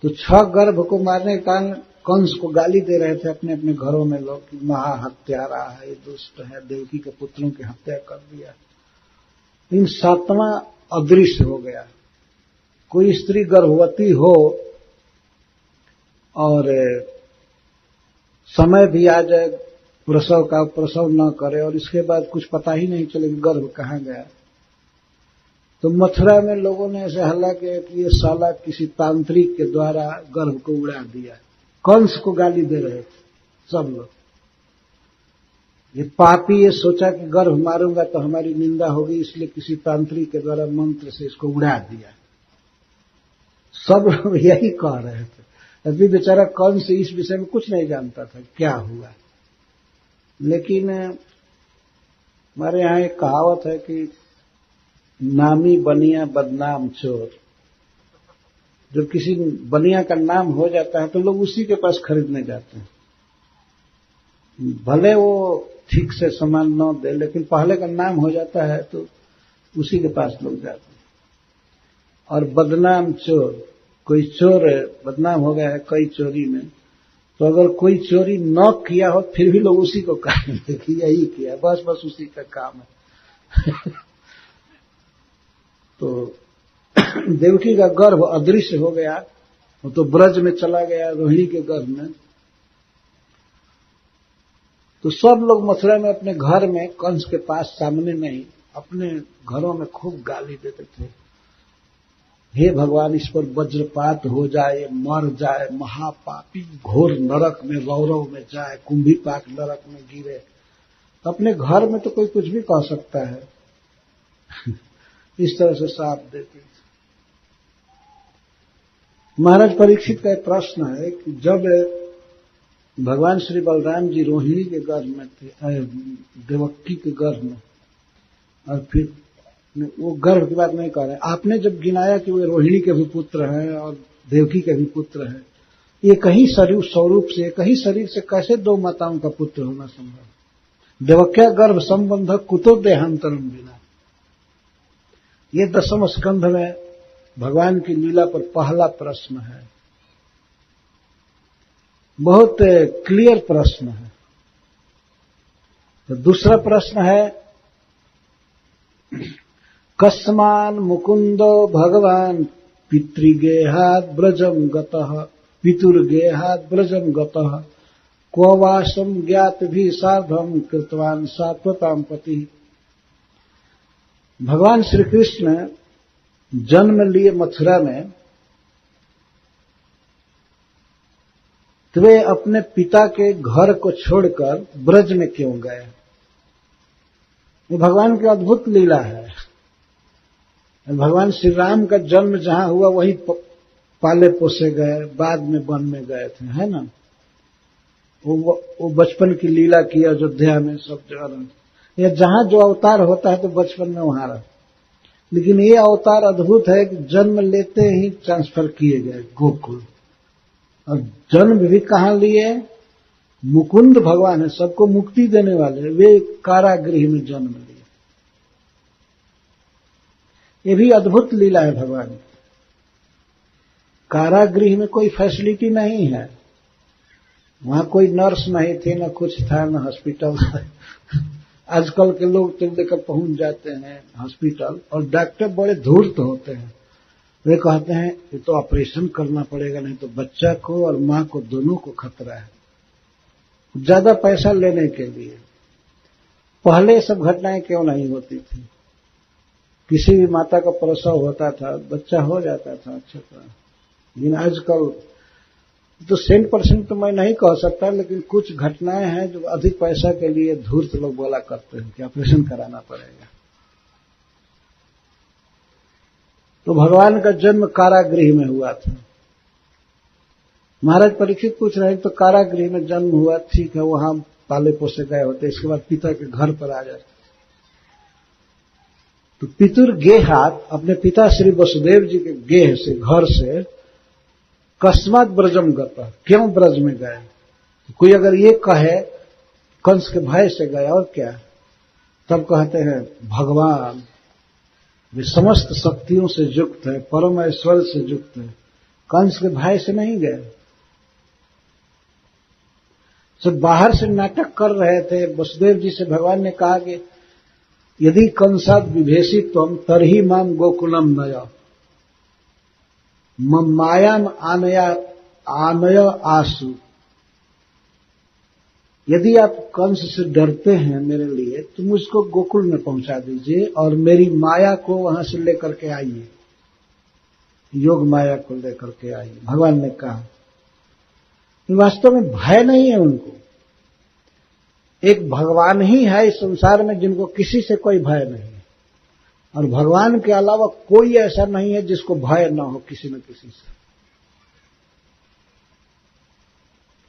A: तो 6 गर्भ को मारने के कारण कंस को गाली दे रहे थे अपने अपने घरों में लोग कि महाहत्यारा है, ये दुष्ट है, देवकी के पुत्रों की हत्या कर दिया। इन 7वां अदृश्य हो गया। कोई स्त्री गर्भवती हो और समय भी आ जाए प्रसव का, प्रसव न करे और इसके बाद कुछ पता ही नहीं चले कि गर्भ कहाँ गया, तो मथुरा में लोगों ने ऐसे हल्ला किया कि ये साला किसी तांत्रिक के द्वारा गर्भ को उड़ा दिया। कंस को गाली दे रहे थे सब लोग। ये पापी ये सोचा कि गर्भ मारूंगा तो हमारी निंदा होगी, इसलिए किसी तांत्रिक के द्वारा मंत्र से इसको उड़ा दिया। सब लोग यही कह रहे थे। अभी बेचारा कंस इस विषय में कुछ नहीं जानता था क्या हुआ। लेकिन हमारे यहाँ एक कहावत है कि नामी बनिया बदनाम चोर। जब किसी बनिया का नाम हो जाता है तो लोग उसी के पास खरीदने जाते हैं, भले वो ठीक से सामान न दे, लेकिन पहले का नाम हो जाता है तो उसी के पास लोग जाते हैं। और बदनाम चोर, कोई चोर बदनाम हो गया है कई चोरी में, तो अगर कोई चोरी न किया हो फिर भी लोग उसी को कहेंगे कि यही किया, बस बस उसी का काम है। तो देवकी का गर्भ अदृश्य हो गया, वो तो ब्रज में चला गया रोहिणी के गर्भ में। तो सब लोग मथुरा में अपने घर में कंस के पास सामने में ही अपने घरों में खूब गाली देते थे, हे भगवान इस पर वज्रपात हो जाए, मर जाए, महापापी घोर नरक में रौरव में जाए, कुंभीपाक नरक में गिरे। तो अपने घर में तो कोई कुछ भी कह सकता है इस तरह से साप देते थे। महाराज परीक्षित का एक प्रश्न है कि जब भगवान श्री बलराम जी रोहिणी के गर्भ में थे, देवकी के गर्भ में, और फिर वो गर्भ की बात नहीं कर रहे, आपने जब गिनाया कि वे रोहिणी के भी पुत्र हैं और देवकी के भी पुत्र हैं, ये कहीं स्वरूप से, कहीं शरीर से कैसे दो माताओं का पुत्र होना संभव? देवक्या गर्भ संबंध कुतो देहांतरम बिना। ये 10वें स्कंध में भगवान की लीला पर पहला प्रश्न है, बहुत क्लियर प्रश्न है। तो दूसरा प्रश्न है, कस्मान मुकुंदो भगवान पितृगेहात् ब्रजम गतः, पितुर्गेहात् ब्रजम गतः, क्व वासम ज्ञात भी सार्धम कृतवान सात्वताम पति। भगवान श्री कृष्ण जन्म लिए मथुरा में, तो वे अपने पिता के घर को छोड़कर ब्रज में क्यों गए? ये भगवान की अद्भुत लीला है। भगवान श्री राम का जन्म जहां हुआ वहीं पाले पोसे गए, बाद में वन में गए थे, है ना। वो बचपन की लीला की अयोध्या में सब जगह, या जहां जो अवतार होता है तो बचपन में वहां रहा। लेकिन ये अवतार अद्भुत है कि जन्म लेते ही ट्रांसफर किए गए गोकुल, और जन्म भी कहां लिए? मुकुंद भगवान है, सबको मुक्ति देने वाले, वे कारागृह में जन्म लिए। ये भी अद्भुत लीला है भगवान की। कारागृह में कोई फैसिलिटी नहीं है, वहां कोई नर्स नहीं थी, न कुछ था, न हॉस्पिटल। आजकल के लोग तो लेकर पहुंच जाते हैं हॉस्पिटल, और डॉक्टर बड़े धूर्त होते हैं। वे कहते हैं ये तो ऑपरेशन करना पड़ेगा, नहीं तो बच्चा को और मां को दोनों को खतरा है, ज्यादा पैसा लेने के लिए। पहले सब घटनाएं क्यों नहीं होती थी? किसी भी माता का प्रसव होता था, बच्चा हो जाता था अच्छा तरह। लेकिन आजकल तो 100% तो मैं नहीं कह सकता, लेकिन कुछ घटनाएं हैं जो अधिक पैसा के लिए धूर्त लोग बोला करते हैं कि ऑपरेशन कराना पड़ेगा। तो भगवान का जन्म कारागृह में हुआ था। महाराज परीक्षित पूछ रहे हैं तो कारागृह में जन्म हुआ, ठीक है, वहां पाले पोसे गए होते, इसके बाद पिता के घर पर आ जाते। तो पितुर गेहात, अपने पिता श्री वसुदेव जी के गेह से, घर से, कस्मात ब्रजम गता, क्यों ब्रज में गए? तो कोई अगर ये कहे कंस के भय से गए और क्या, तब कहते हैं भगवान वे समस्त शक्तियों से युक्त है, परम ऐश्वर्य से युक्त है, कंस के भय से नहीं गए। सब बाहर से नाटक कर रहे थे। वसुदेव जी से भगवान ने कहा कि यदि कंसाद विभेषित्वम तरही माम गोकुलम नया मायाम आनय आसु। यदि आप कंस से डरते हैं मेरे लिए, तो मुझको गोकुल में पहुंचा दीजिए और मेरी माया को वहां से लेकर के आइए, योग माया को लेकर के आइए। भगवान ने कहा वास्तव में भय नहीं है उनको। एक भगवान ही है इस संसार में जिनको किसी से कोई भय नहीं है, और भगवान के अलावा कोई ऐसा नहीं है जिसको भय न हो किसी न किसी से।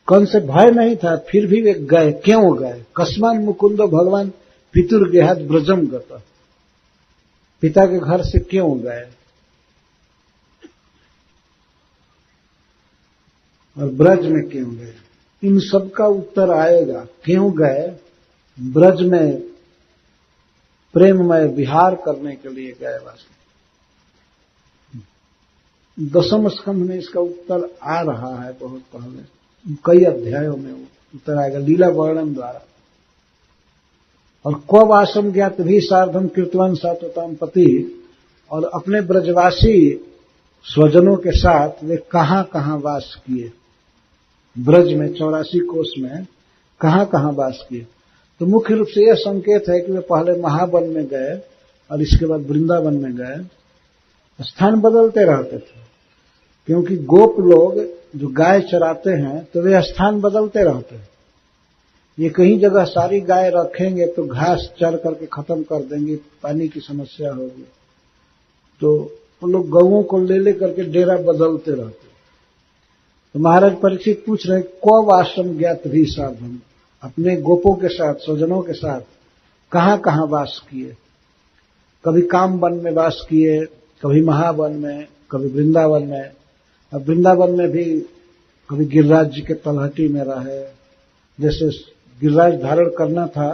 A: कंस से भय नहीं था, फिर भी वे गए। क्यों गए? कस्मान मुकुंदो भगवान पितुर्गेहात् ब्रजम गता, पिता के घर से क्यों गए और ब्रज में क्यों गए? इन सब का उत्तर आएगा। क्यों गए? ब्रज में प्रेममय विहार करने के लिए गए। वास्तव 10वें स्कंध में इसका उत्तर आ रहा है, बहुत पहले कई अध्यायों में उत्तर आएगा लीला वर्णन द्वारा। और क्व वासम ज्ञात भी सार्धम कीर्तवान सात्वताम पति, और अपने ब्रजवासी स्वजनों के साथ वे कहां कहां वास किए। ब्रज में 84 कोस में कहां कहां वास किए। तो मुख्य रूप से यह संकेत है कि वे पहले महावन में गए, और इसके बाद वृंदावन में गए, स्थान बदलते रहते थे, क्योंकि गोप लोग जो गाय चराते हैं तो वे स्थान बदलते रहते हैं। ये कहीं जगह सारी गाय रखेंगे तो घास चर करके खत्म कर देंगे, पानी की समस्या होगी, तो वो लोग गौओं को ले करके डेरा बदलते रहते। तो महाराज परीक्षित पूछ रहे, कब आश्रम ज्ञात भी साधन, अपने गोपों के साथ, स्वजनों के साथ कहाँ कहाँ वास किए। कभी काम वन में वास किए, कभी महावन में, कभी वृंदावन में। अब वृंदावन में भी कभी गिरिराज जी के तलहटी में रहे, जैसे गिरिराज धारण करना था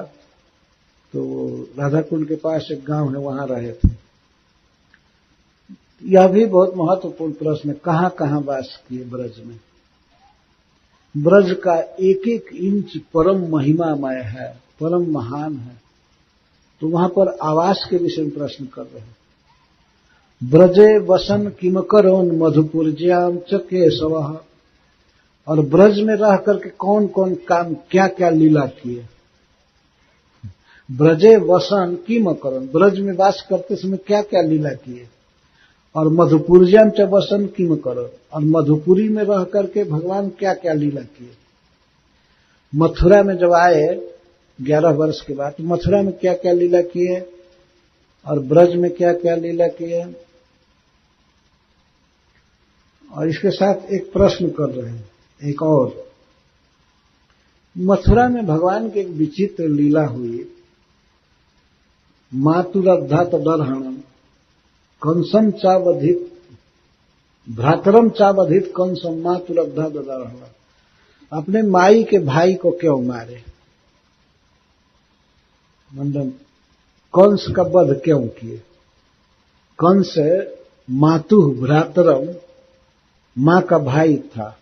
A: तो राधा कुंड के पास एक गांव है, वहां रहे थे। यह भी बहुत महत्वपूर्ण प्रश्न है, कहाँ कहाँ वास किए ब्रज में। ब्रज का एक एक इंच परम महिमामय है, परम महान है, तो वहां पर आवास के विषय में प्रश्न कर रहे हैं। ब्रजे वसन किम करोन मधुपुरज्याम च केशवः, और ब्रज में रह करके कौन कौन काम, क्या क्या लीला किए। ब्रजे वसन किम करोन, ब्रज में वास करते समय क्या क्या लीला किए। और मधुपुरज्याम च वसन किम करोन, और मधुपुरी में रह करके भगवान क्या क्या लीला किए। मथुरा में जब आए 11 वर्ष के बाद, मथुरा में क्या क्या लीला किए और ब्रज में क्या क्या लीला किए। और इसके साथ एक प्रश्न कर रहे हैं, एक और, मथुरा में भगवान की एक विचित्र लीला हुई। मातुरद्धा तदर्हणम कंसम चावधित भ्रातरम चावधित कंसम मातुरद्धा तदर्हणम, अपने माई के भाई को क्यों मारे, मतलब कंस का वध क्यों किए। कंस मातु भ्रातरम, मां का भाई था,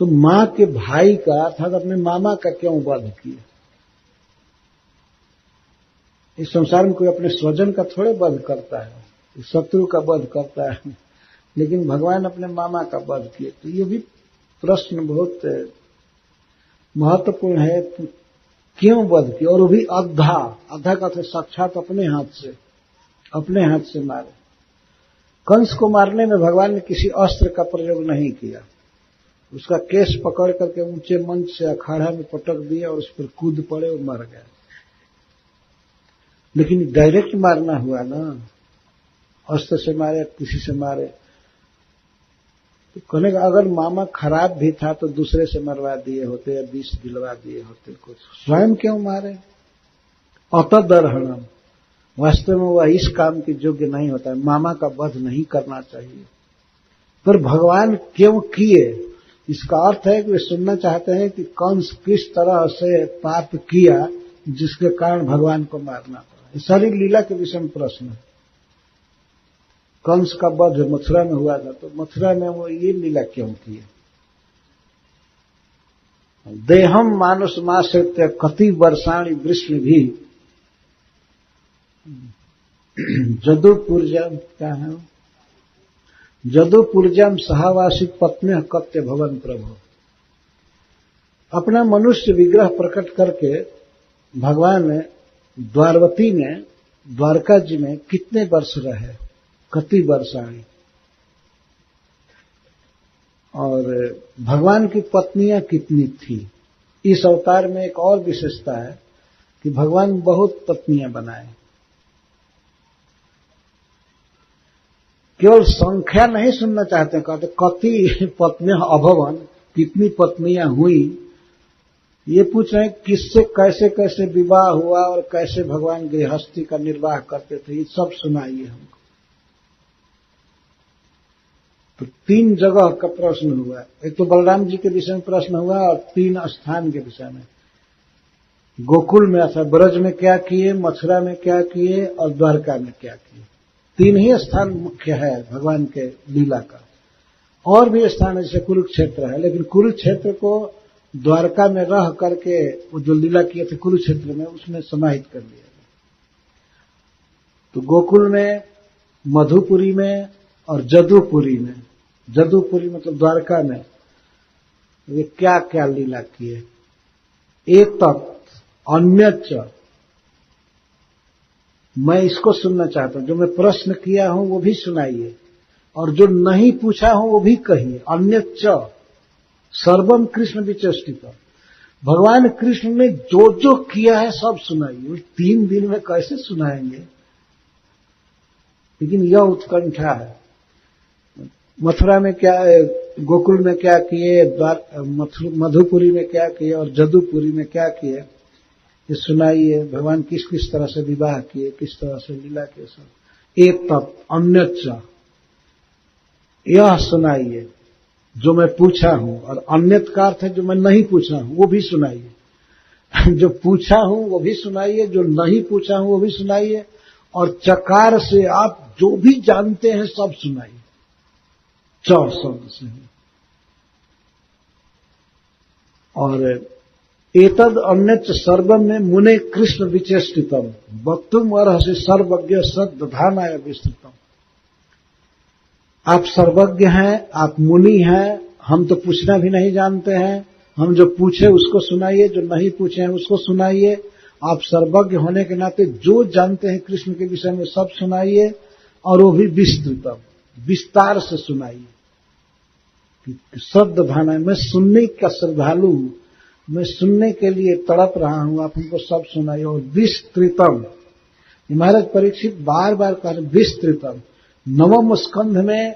A: तो मां के भाई का अर्थात अपने मामा का क्यों वध किया। इस संसार में कोई अपने स्वजन का थोड़े वध करता है, शत्रु का वध करता है, लेकिन भगवान अपने मामा का वध किए। तो ये भी प्रश्न बहुत महत्वपूर्ण है, क्यों वध किया, और वो भी अद्धा का तो साक्षात अपने हाथ से मारे। कंस को मारने में भगवान ने किसी अस्त्र का प्रयोग नहीं किया, उसका केस पकड़ करके ऊंचे मंच से अखाड़ा में पटक दिया और उस पर कूद पड़े और मर गया। लेकिन डायरेक्ट मारना हुआ ना, अस्त्र से मारे, किसी से मारे। तो कहने का अगर मामा खराब भी था तो दूसरे से मरवा दिए होते या विष दिलवा दिए होते, कुछ स्वयं क्यों मारे। अतदर्हणम, वास्तव में वह इस काम के योग्य नहीं होता है, मामा का वध नहीं करना चाहिए। पर भगवान क्यों किए, इसका अर्थ है कि वे सुनना चाहते हैं कि कंस किस तरह से पाप किया जिसके कारण भगवान को मारना पड़ा। सारी लीला के विषय में प्रश्न है। कंस का वध मथुरा में हुआ था, तो मथुरा में वो ये लीला क्यों किए। देहम मानुष माश्रित्य कति वर्षाणि वृष्ण भी जदुपुरजम, क्या है, जदुपुरजम सहावासित पत्न्यः कत्य भवन प्रभु। अपना मनुष्य विग्रह प्रकट करके भगवान ने द्वारवती में, द्वारका जी में कितने वर्ष रहे, कति वर्षाणि। और भगवान की पत्नियां कितनी थी। इस अवतार में एक और विशेषता है कि भगवान बहुत पत्नियां बनाए, केवल संख्या नहीं सुनना चाहते, कहते कति पत्नियां अभवन, कितनी पत्नियां हुई। ये पूछ रहे हैं किससे कैसे कैसे विवाह हुआ और कैसे भगवान गृहस्थी का निर्वाह करते थे, ये सब सुनाइए हमको। तो 3 जगह का प्रश्न हुआ, एक तो बलराम जी के विषय में प्रश्न हुआ और 3 स्थान के विषय में। गोकुल में अर्थात ब्रज में क्या किए, मथुरा में क्या किए और द्वारका में क्या किए। 3 ही स्थान मुख्य है भगवान के लीला का। और भी स्थान है जैसे कुरुक्षेत्र है, लेकिन कुरुक्षेत्र को द्वारका में रह करके वो जो लीला किए थे कुरुक्षेत्र में, उसमें समाहित कर लिया गया। तो गोकुल में, मधुपुरी में और जदुपुरी में, जदुपुरी मतलब द्वारका में वे क्या क्या लीला किए। एक तत्व अन्यच, मैं इसको सुनना चाहता हूं, जो मैं प्रश्न किया हूं वो भी सुनाइए, और जो नहीं पूछा हूं वो भी कहिए। अन्यच्च सर्वम कृष्ण विचेष्टितम्, भगवान कृष्ण ने जो जो किया है सब सुनाइए। 3 दिन में कैसे सुनाएंगे, लेकिन यह उत्कंठा है। मथुरा में क्या, गोकुल में क्या किए, मधुपुरी में क्या किए और जदुपुरी में क्या किए, ये सुनाइए। भगवान किस किस तरह से विवाह किए, किस तरह से लीला किए, सब। एक तप अन्यच्च, यह सुनाइए जो मैं पूछा हूं, और अन्यत का अर्थ है जो मैं नहीं पूछा हूं वो भी सुनाइए। जो पूछा हूं वो भी सुनाइए, जो नहीं पूछा हूं वो भी सुनाइए, और चकार से आप जो भी जानते हैं सब सुनाइए, 4 शब्द से। और एतद अन्यच्च सर्वम में मुने कृष्ण विचेष्टितम् वक्तुम अर्हसि सर्वज्ञ सद्दधानाय विस्तृतम्। आप सर्वज्ञ हैं, आप मुनि हैं, हम तो पूछना भी नहीं जानते हैं। हम जो पूछे उसको सुनाइए, जो नहीं पूछे हैं उसको सुनाइए। आप सर्वज्ञ होने के नाते जो जानते हैं कृष्ण के विषय में सब सुनाइए, और वो भी विस्तृतम, विस्तार से सुनाइए। सद्दधानाय, मैं सुनने का श्रद्धालु हूं, मैं सुनने के लिए तड़प रहा हूं, आप हमको सब सुनाइए। और विस्तृतम, महाराज परीक्षित बार बार कह रहे विस्तृतम। 9वें स्कंध में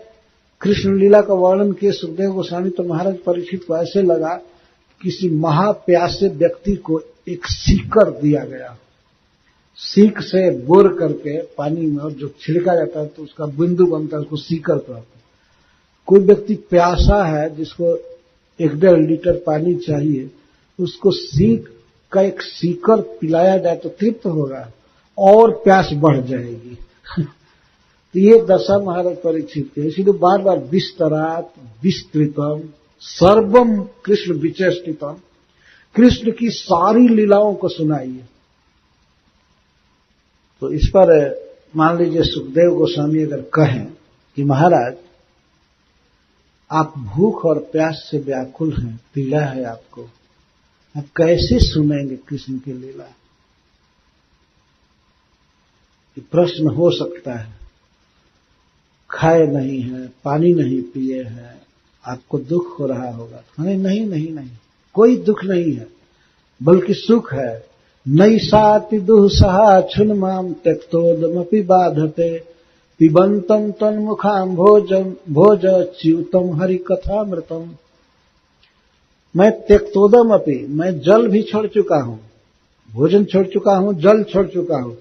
A: कृष्ण लीला का वर्णन किए सुखदेव गोस्वामी, तो महाराज परीक्षित को ऐसे लगा किसी महाप्यासे व्यक्ति को एक सीकर दिया गया, सीक से बोर करके पानी में, और जो छिड़का जाता है तो उसका बिंदु बनता है, उसको सीकर कहते हैं। कोई व्यक्ति प्यासा है जिसको 1-1.5 लीटर पानी चाहिए, उसको सीक का एक सीकर पिलाया जाए तो तृप्त होगा, और प्यास बढ़ जाएगी। तो ये दशा महाराज परीक्षित के, इसीलिए बार बार विस्तरात, विस्तृतम, सर्वम कृष्ण विचेष्टितम, कृष्ण की सारी लीलाओं को सुनाइए। तो इस पर मान लीजिए सुखदेव गोस्वामी अगर कहें कि महाराज आप भूख और प्यास से व्याकुल हैं, पीड़ा है आपको, आप कैसे सुनेंगे कृष्ण की लीला, ये प्रश्न हो सकता है। खाए नहीं है, पानी नहीं पिए हैं, आपको दुख हो रहा होगा। नहीं नहीं नहीं नहीं, कोई दुख नहीं है, बल्कि सुख है। नैषाति दुःसहा क्षुन्माम त्यक्तोदमपि बाधते पिबंतम तन्मुखाम भोज च्युतम हरि कथामृतम। मैं त्यक्तोदम अपि, मैं जल भी छोड़ चुका हूं, भोजन छोड़ चुका हूं, जल छोड़ चुका हूं,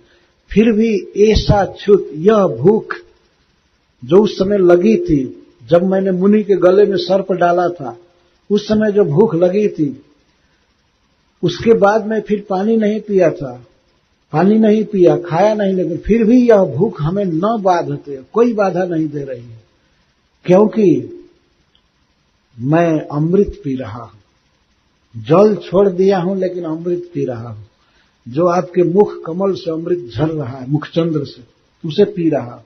A: फिर भी ऐसा छूत, यह भूख जो उस समय लगी थी, जब मैंने मुनि के गले में सर्प डाला था, उस समय जो भूख लगी थी, उसके बाद मैं फिर पानी नहीं पिया था, पानी नहीं पिया, खाया नहीं, लेकिन फिर भी यह भूख हमें न बाधते, कोई बाधा नहीं दे रही है, क्योंकि मैं अमृत पी रहा हूं। जल छोड़ दिया हूं लेकिन अमृत पी रहा हूं, जो आपके मुख कमल से अमृत झर रहा है, मुखचंद्र से, उसे पी रहा हूं।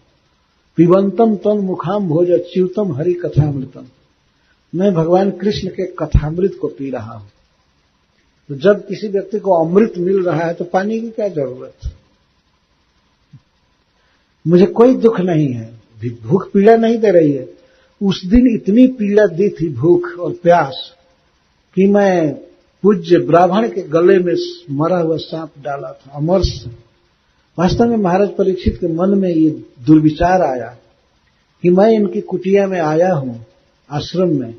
A: पिबंतम तन मुखाम भोज च्युतम हरि कथामृतम, मैं भगवान कृष्ण के कथामृत को पी रहा हूं। तो जब किसी व्यक्ति को अमृत मिल रहा है तो पानी की क्या जरूरत। मुझे कोई दुख नहीं है, भूख पीड़ा नहीं दे रही है। उस दिन इतनी पीड़ा दी थी भूख और प्यास कि मैं पूज्य ब्राह्मण के गले में मरा हुआ सांप डाला था, अमरस। वास्तव में महाराज परीक्षित के मन में ये दुर्विचार आया कि मैं इनकी कुटिया में आया हूं, आश्रम में,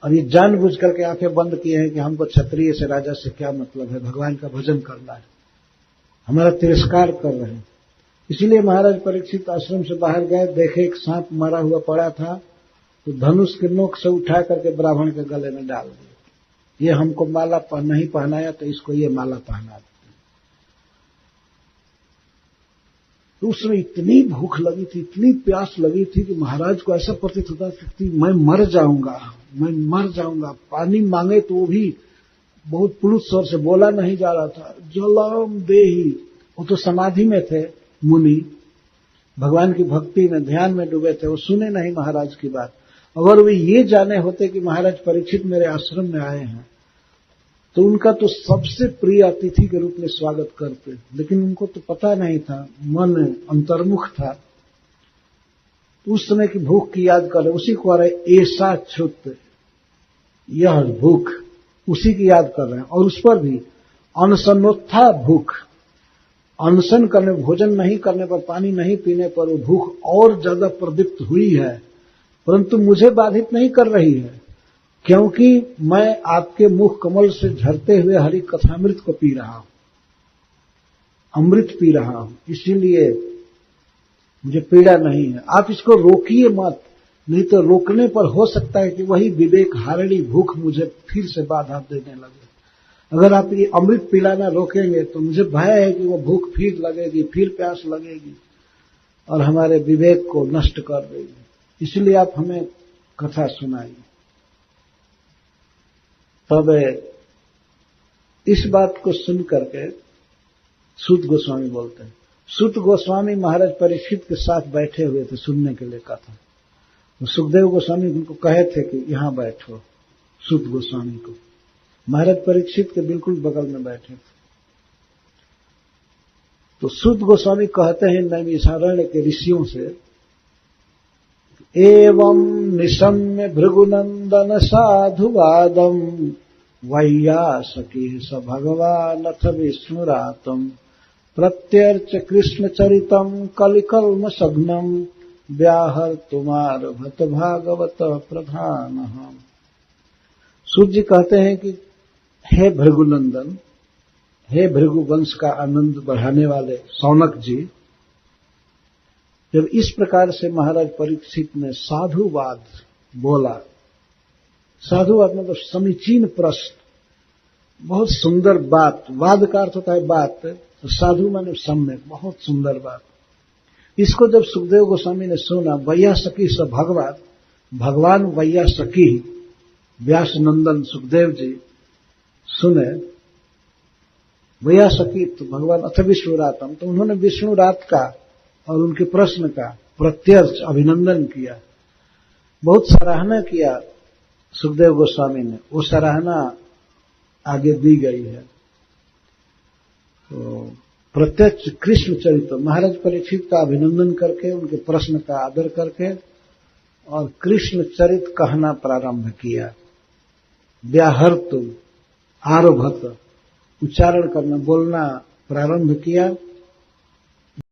A: और ये जानबूझ करके आंखें बंद किए हैं कि हमको क्षत्रिय से, राजा से क्या मतलब है, भगवान का भजन करना है, हमारा तिरस्कार कर रहे हैं। इसीलिए महाराज परीक्षित आश्रम से बाहर गए, देखे एक सांप मरा हुआ पड़ा था, तो धनुष के नोक से उठा करके ब्राह्मण के गले में डाल दिया। ये हमको माला नहीं पहनाया तो इसको ये माला पहना देते। तो उसमें इतनी भूख लगी थी, इतनी प्यास लगी थी कि महाराज को ऐसा प्रतीत होता था मैं मर जाऊंगा, मैं मर जाऊंगा। पानी मांगे तो वो भी बहुत पुलुत स्वर से बोला नहीं जा रहा था, जलम देही। वो तो समाधि में थे मुनि, भगवान की भक्ति में, ध्यान में डूबे थे, वो सुने नहीं महाराज की बात। अगर वे ये जाने होते कि महाराज परीक्षित मेरे आश्रम में आए हैं तो उनका तो सबसे प्रिय अतिथि के रूप में स्वागत करते, लेकिन उनको तो पता नहीं था, मन अंतर्मुख था। तो उस समय की भूख की याद कर रहे, उसी को आ रहे ऐसा क्षुत, यह भूख उसी की याद कर रहे हैं। और उस पर भी अनशनोत्था भूख, अनशन करने, भोजन नहीं करने पर, पानी नहीं पीने पर वो भूख और ज्यादा प्रदीप्त हुई है, परंतु मुझे बाधित नहीं कर रही है, क्योंकि मैं आपके मुख कमल से झरते हुए हरि कथामृत को पी रहा हूं, अमृत पी रहा हूं, इसीलिए मुझे पीड़ा नहीं है। आप इसको रोकिए मत, नहीं तो रोकने पर हो सकता है कि वही विवेक हारिणी भूख मुझे फिर से बाधा देने लगे। अगर आप ये अमृत पिलाना रोकेंगे तो मुझे भय है कि वो भूख फिर लगेगी, फिर प्यास लगेगी और हमारे विवेक को नष्ट कर देगी। इसलिए आप हमें कथा सुनाइए। तब इस बात को सुन करके सूत गोस्वामी बोलते हैं, सूत गोस्वामी महाराज परीक्षित के साथ बैठे हुए थे सुनने के लिए कथा। तो सुखदेव गोस्वामी उनको कहे थे कि यहां बैठो, सूत गोस्वामी को। महाराज परीक्षित के बिल्कुल बगल में बैठे थे। तो सूत गोस्वामी कहते हैं नैमिषारण्य के ऋषियों से, एवं निशम्य भृगुनंदन साधुवादम वैयासकी स भगवान अथ विष्णुरातम प्रत्यर्च कृष्ण चरितम कलिकल्म सघ्नम व्याहर तुमार भत भागवत प्रधान। सूर्य जी कहते हैं कि हे भृगुनंदन, हे भृगु वंश का आनंद बढ़ाने वाले शौनक जी, जब इस प्रकार से महाराज परीक्षित ने साधुवाद बोला, साधुवाद मतलब समीचीन प्रश्न, बहुत सुंदर बात, वाद का अर्थ होता है बात, तो साधु माने सम्यक, बहुत सुंदर बात। इसको जब सुखदेव गोस्वामी ने सुना, वैयासकी स भगवान, भगवान वैयासकी व्यास नंदन सुखदेव जी सुने, वैयासकी तो भगवान अथ विष्णुरातम, तो उन्होंने विष्णुरात का और उनके प्रश्न का प्रत्यर्थ अभिनंदन किया, बहुत सराहना किया सुखदेव गोस्वामी ने। वो सराहना आगे दी गई है। तो प्रत्यक्ष कृष्ण चरित्र, महाराज परीक्षित का अभिनंदन करके, उनके प्रश्न का आदर करके और कृष्ण चरित कहना प्रारंभ किया। व्याहर्तु आरभत, उच्चारण करना, बोलना प्रारंभ किया।